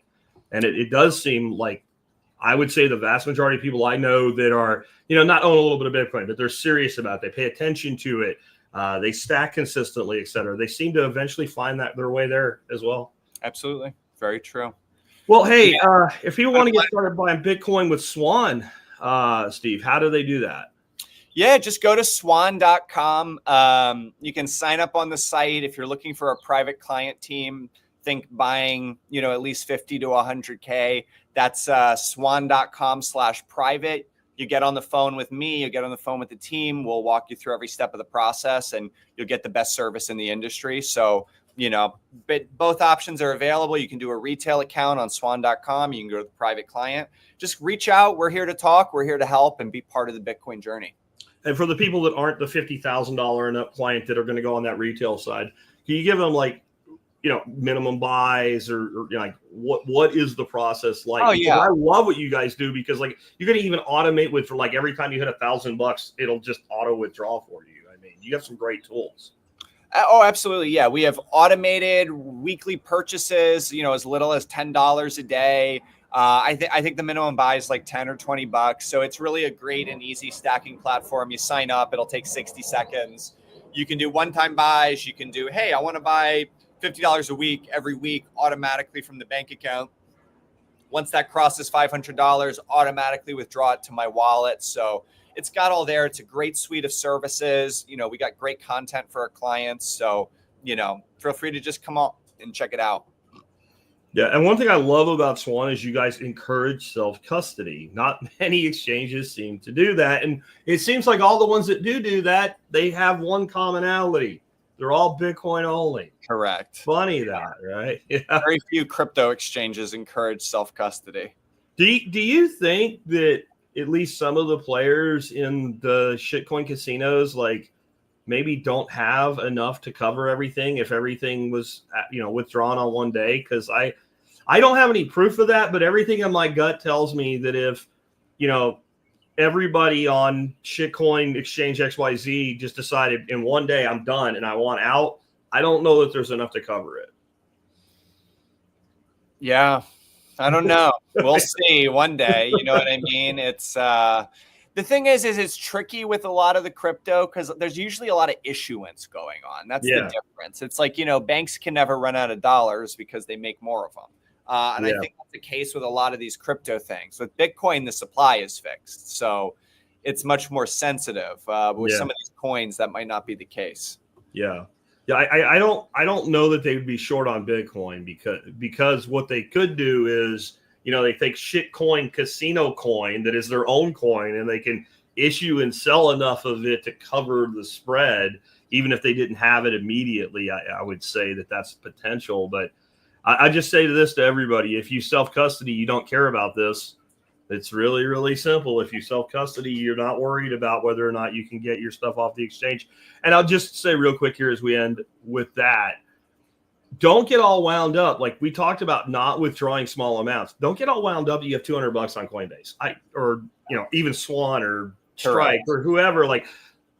And it does seem like, I would say the vast majority of people I know that are, not own a little bit of Bitcoin, but they're serious about it. They pay attention to it. They stack consistently, et cetera. They seem to eventually find their way there as well. Absolutely. Very true. Well, hey, if people want to get started buying Bitcoin with Swan, Steve, how do they do that? Yeah, just go to swan.com. You can sign up on the site if you're looking for a private client team. Think buying, at least 50 to 100K. That's swan.com/private. You get on the phone with me, you get on the phone with the team. We'll walk you through every step of the process and you'll get the best service in the industry. So, but both options are available. You can do a retail account on swan.com. You can go to the private client. Just reach out. We're here to talk. We're here to help and be part of the Bitcoin journey. And for the people that aren't the $50,000 and up client that are going to go on that retail side, can you give them minimum buys or what is the process like? Oh, yeah. I love what you guys do because you're going to even automate with for every time you hit $1,000, it'll just auto withdraw for you. I mean, you have some great tools. Oh, absolutely. Yeah. We have automated weekly purchases, as little as $10 a day. I think the minimum buy is like 10 or $20. So it's really a great and easy stacking platform. You sign up, it'll take 60 seconds. You can do one-time buys. You can do, hey, I want to buy $50 a week every week automatically from the bank account. Once that crosses $500, automatically withdraw it to my wallet. So it's got all there. It's a great suite of services. We got great content for our clients. So, feel free to just come on and check it out. Yeah. And one thing I love about Swan is you guys encourage self-custody. Not many exchanges seem to do that. And it seems like all the ones that do that, they have one commonality. They're all Bitcoin only. Correct. Funny that, right? Yeah. Very few crypto exchanges encourage self-custody. Do you think that at least some of the players in the shitcoin casinos maybe don't have enough to cover everything if everything was withdrawn on one day? Because I don't have any proof of that, but everything in my gut tells me that if everybody on shitcoin exchange XYZ just decided in one day I'm done and I want out, I don't know that there's enough to cover it. Yeah, I don't know. We'll see one day. You know what I mean? It's the thing is it's tricky with a lot of the crypto because there's usually a lot of issuance going on. That's the difference. It's banks can never run out of dollars because they make more of them. And I think that's the case with a lot of these crypto things. With Bitcoin, the supply is fixed. So it's much more sensitive. With some of these coins, that might not be the case. Yeah. Yeah, I don't know that they would be short on Bitcoin because what they could do is, they take shitcoin casino coin that is their own coin and they can issue and sell enough of it to cover the spread, even if they didn't have it immediately. I would say that's potential. But I just say this to everybody: if you self-custody, you don't care about this. It's really, really simple. If you self-custody, you're not worried about whether or not you can get your stuff off the exchange. And I'll just say real quick here as we end with that, don't get all wound up. Like we talked about not withdrawing small amounts. Don't get all wound up. You have $200 on Coinbase or even Swan or Strike or whoever.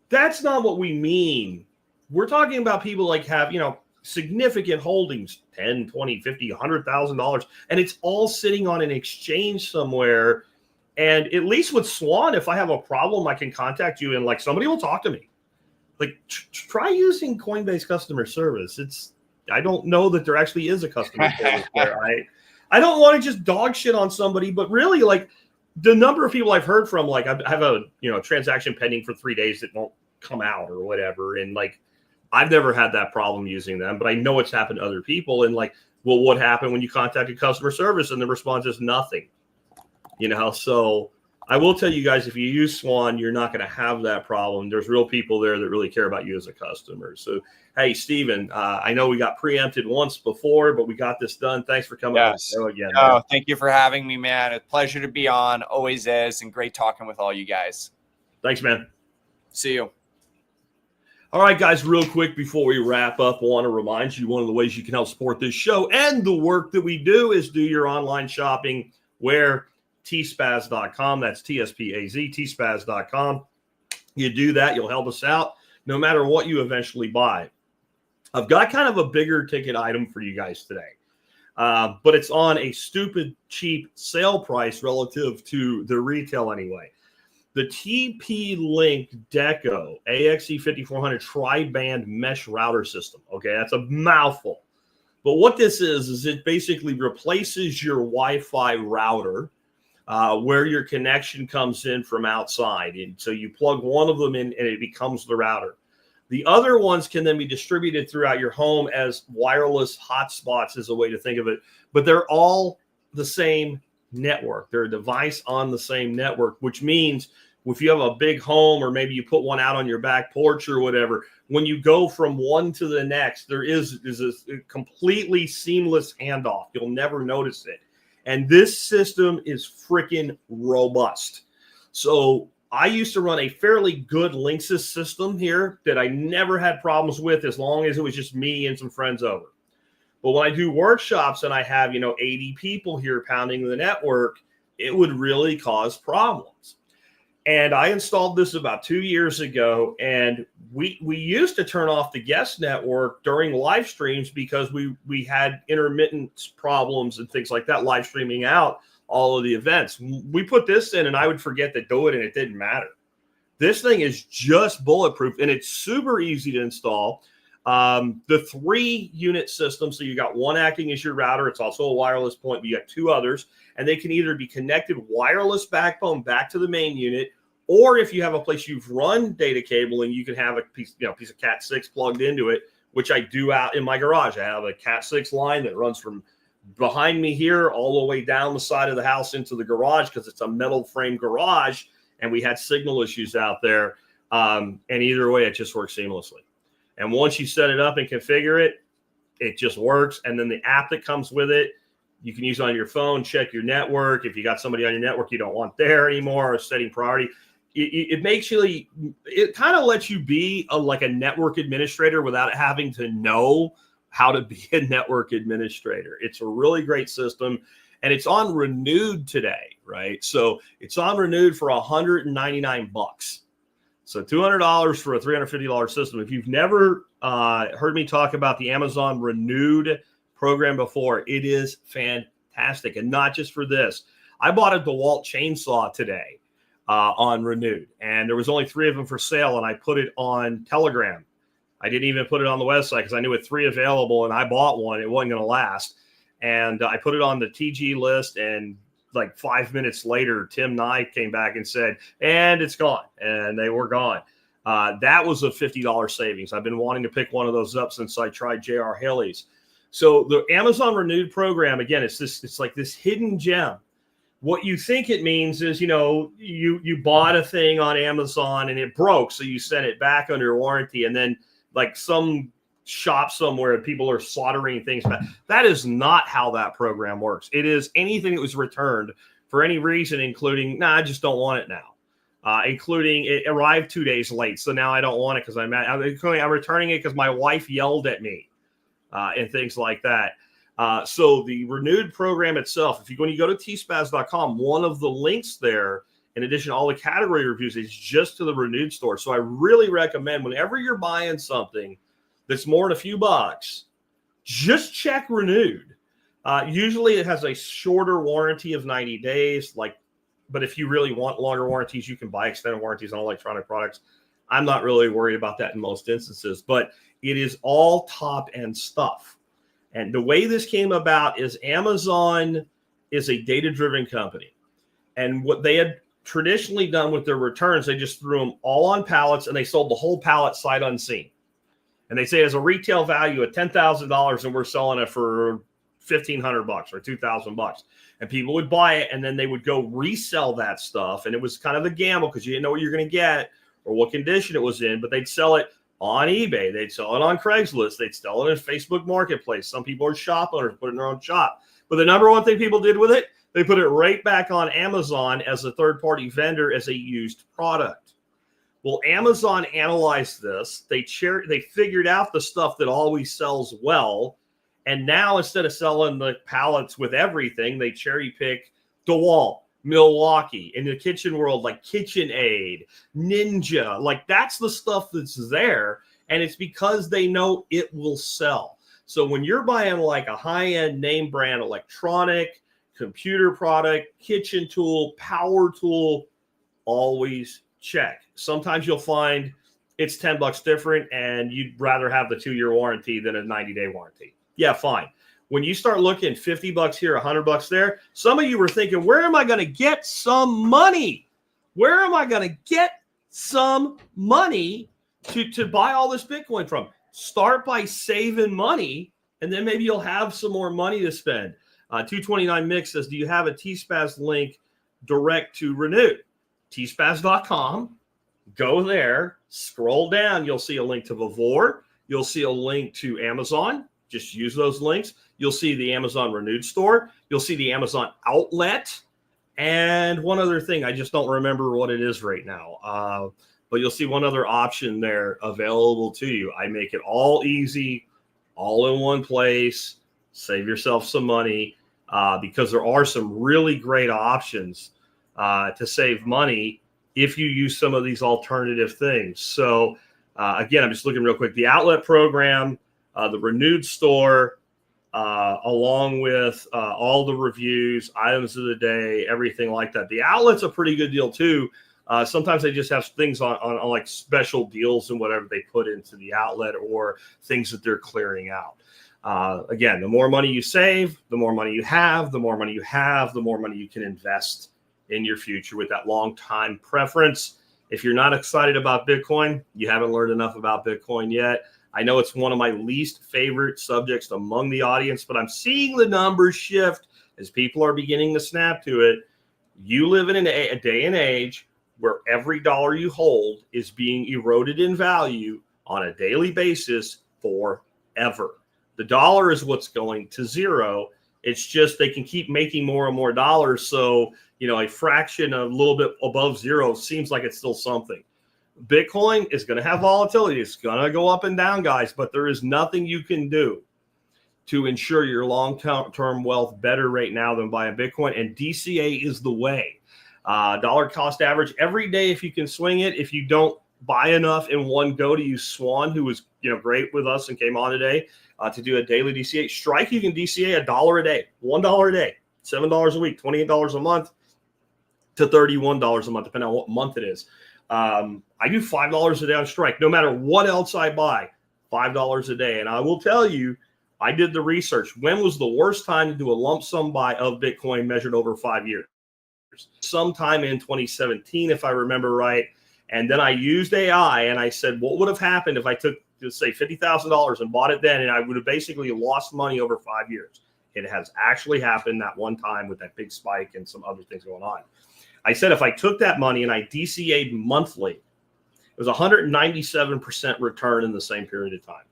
That's not what we mean. We're talking about people have, significant holdings, 10, 20, 50, $100,000. And it's all sitting on an exchange somewhere. And at least with Swan, if I have a problem, I can contact you and somebody will talk to me. Try using Coinbase customer service. I don't know that there actually is a customer service there. I don't want to just dog shit on somebody, but really the number of people I've heard from, I have a, transaction pending for 3 days that won't come out or whatever. And I've never had that problem using them, but I know it's happened to other people. And well, what happened when you contacted customer service? And the response is nothing, so I will tell you guys, if you use Swan, you're not going to have that problem. There's real people there that really care about you as a customer. So, hey, Steven, I know we got preempted once before, but we got this done. Thanks for coming on the show again. Oh, thank you for having me, man. It's a pleasure to be on. Always is. And great talking with all you guys. Thanks, man. See you. All right, guys, real quick before we wrap up, I want to remind you one of the ways you can help support this show and the work that we do is do your online shopping where tspaz.com, that's TSPAZ, tspaz.com. You do that, you'll help us out no matter what you eventually buy. I've got kind of a bigger ticket item for you guys today. but it's on a stupid cheap sale price relative to the retail anyway. The TP-Link Deco AXE5400 tri-band mesh router system. Okay, that's a mouthful. But what this is it basically replaces your Wi-Fi router where your connection comes in from outside. And so you plug one of them in and it becomes the router. The other ones can then be distributed throughout your home as wireless hotspots is a way to think of it. But they're all the same network. They're a device on the same network, which means if you have a big home or maybe you put one out on your back porch or whatever, when you go from one to the next, there is a completely seamless handoff. You'll never notice it. And this system is freaking robust. So I used to run a fairly good Linksys system here that I never had problems with as long as it was just me and some friends over. But when I do workshops and I have, 80 people here pounding the network, it would really cause problems. And I installed this about 2 years ago, and we used to turn off the guest network during live streams because we had intermittent problems and things like that, live streaming out all of the events. We put this in and I would forget to do it and it didn't matter. This thing is just bulletproof and it's super easy to install. The 3-unit system, so you got one acting as your router. It's also a wireless point, but you got 2 others, and they can either be connected wireless backbone back to the main unit, or if you have a place you've run data cabling, you can have a piece of Cat 6 plugged into it, which I do out in my garage. I have a Cat 6 line that runs from behind me here all the way down the side of the house into the garage because it's a metal frame garage and we had signal issues out there. And either way, it just works seamlessly. And once you set it up and configure it, it just works. And then the app that comes with it, you can use on your phone, check your network. If you got somebody on your network you don't want there anymore or setting priority, it makes you, it kind of lets you be like a network administrator without having to know how to be a network administrator. It's a really great system, and it's on Renewed today, right? So it's on Renewed for $199. So $200 for a $350 system. If you've never heard me talk about the Amazon Renewed program before, it is fantastic. And not just for this. I bought a DeWalt chainsaw today on Renewed, and there was only 3 of them for sale, and I put it on Telegram. I didn't even put it on the website because I knew with 3 available, and I bought one. It wasn't going to last. And I put it on the TG list, and like 5 minutes later, Tim Nye came back and said, and it's gone. And they were gone. That was a $50 savings. I've been wanting to pick one of those up since I tried J.R. Haley's. So the Amazon Renewed program, again, it's like this hidden gem. What you think it means is, you bought a thing on Amazon and it broke, so you sent it back under warranty, and then like some shop somewhere people are soldering things back. That is not how that program works. It is anything that was returned for any reason, including, I just don't want it now. Including it arrived 2 days late, so now I don't want it because I'm returning it because my wife yelled at me and things like that. So the Renewed program itself, when you go to tspaz.com, one of the links there, in addition to all the category reviews, is just to the Renewed store. So I really recommend whenever you're buying something that's more than a few bucks, just check Renewed. Usually it has a shorter warranty of 90 days. But if you really want longer warranties, you can buy extended warranties on electronic products. I'm not really worried about that in most instances, but it is all top end stuff. And the way this came about is Amazon is a data-driven company. And what they had traditionally done with their returns, they just threw them all on pallets and they sold the whole pallet sight unseen. And they say as a retail value of $10,000 and we're selling it for $1,500 or $2,000. And people would buy it and then they would go resell that stuff. And it was kind of a gamble because you didn't know what you're going to get or what condition it was in, but they'd sell it on eBay. They'd sell it on Craigslist. They'd sell it in Facebook Marketplace. Some people are shop owners, put it in their own shop. But the number one thing people did with it, they put it right back on Amazon as a third-party vendor as a used product. Well, Amazon analyzed this. They figured out the stuff that always sells well. And now instead of selling the pallets with everything, they cherry pick DeWalt, Milwaukee, in the kitchen world, like KitchenAid, Ninja. Like that's the stuff that's there. And it's because they know it will sell. So when you're buying like a high-end name brand electronic, computer product, kitchen tool, power tool, always check. Sometimes you'll find it's $10 different and you'd rather have the 2-year warranty than a 90-day warranty. Yeah, fine. When you start looking $50 here, $100 there, some of you were thinking, where am I going to get some money? Where am I going to get some money to buy all this Bitcoin from? Start by saving money, and then maybe you'll have some more money to spend. 229 Mix says, do you have a TSPAZ link direct to Renew? tspaz.com. Go there, scroll down. You'll see a link to Vivor. You'll see a link to Amazon. Just use those links. You'll see the Amazon Renewed store. You'll see the Amazon outlet. And one other thing, I just don't remember what it is right now. But you'll see one other option there available to you. I make it all easy, all in one place. Save yourself some money because there are some really great options to save money if you use some of these alternative things. So again, I'm just looking real quick. The outlet program, the Renewed store, along with all the reviews, items of the day, everything like that. The outlet's a pretty good deal too. Sometimes they just have things on like special deals and whatever they put into the outlet or things that they're clearing out. Again, the more money you save, the more money you have, the more money you have, the more money you can invest in your future with that long time preference. If you're not excited about Bitcoin, you haven't learned enough about Bitcoin yet. I know it's one of my least favorite subjects among the audience, but I'm seeing the numbers shift as people are beginning to snap to it. You live in a day and age where every dollar you hold is being eroded in value on a daily basis forever. The dollar is what's going to zero. It's just they can keep making more and more dollars. So, you know, a fraction a little bit above zero seems like it's still something. Bitcoin is going to have volatility. It's going to go up and down, guys, but there is nothing you can do to ensure your long-term wealth better right now than buying Bitcoin. And DCA is the way. Dollar cost average every day if you can swing it. If you don't buy enough in one go, to use Swan, who was great with us and came on today to do a daily DCA. Strike, you can DCA $1 a day, $1 a day, $7 a week, $28 a month to $31 a month, depending on what month it is. I do $5 a day on Strike, no matter what else I buy, $5 a day. And I will tell you, I did the research. When was the worst time to do a lump sum buy of Bitcoin measured over 5 years? Sometime in 2017, if I remember right. And then I used AI and I said, what would have happened if I took, let's say, $50,000 and bought it then? And I would have basically lost money over 5 years. It has actually happened that one time with that big spike and some other things going on. I said if I took that money and I DCA'd monthly, it was 197% return in the same period of time.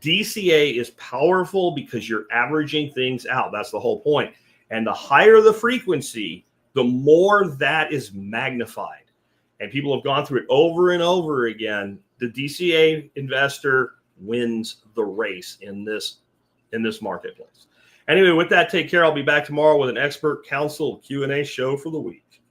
DCA is powerful because you're averaging things out. That's the whole point. And the higher the frequency, the more that is magnified. And people have gone through it over and over again. The DCA investor wins the race in this marketplace. Anyway, with that, take care. I'll be back tomorrow with an expert counsel Q&A show for the week.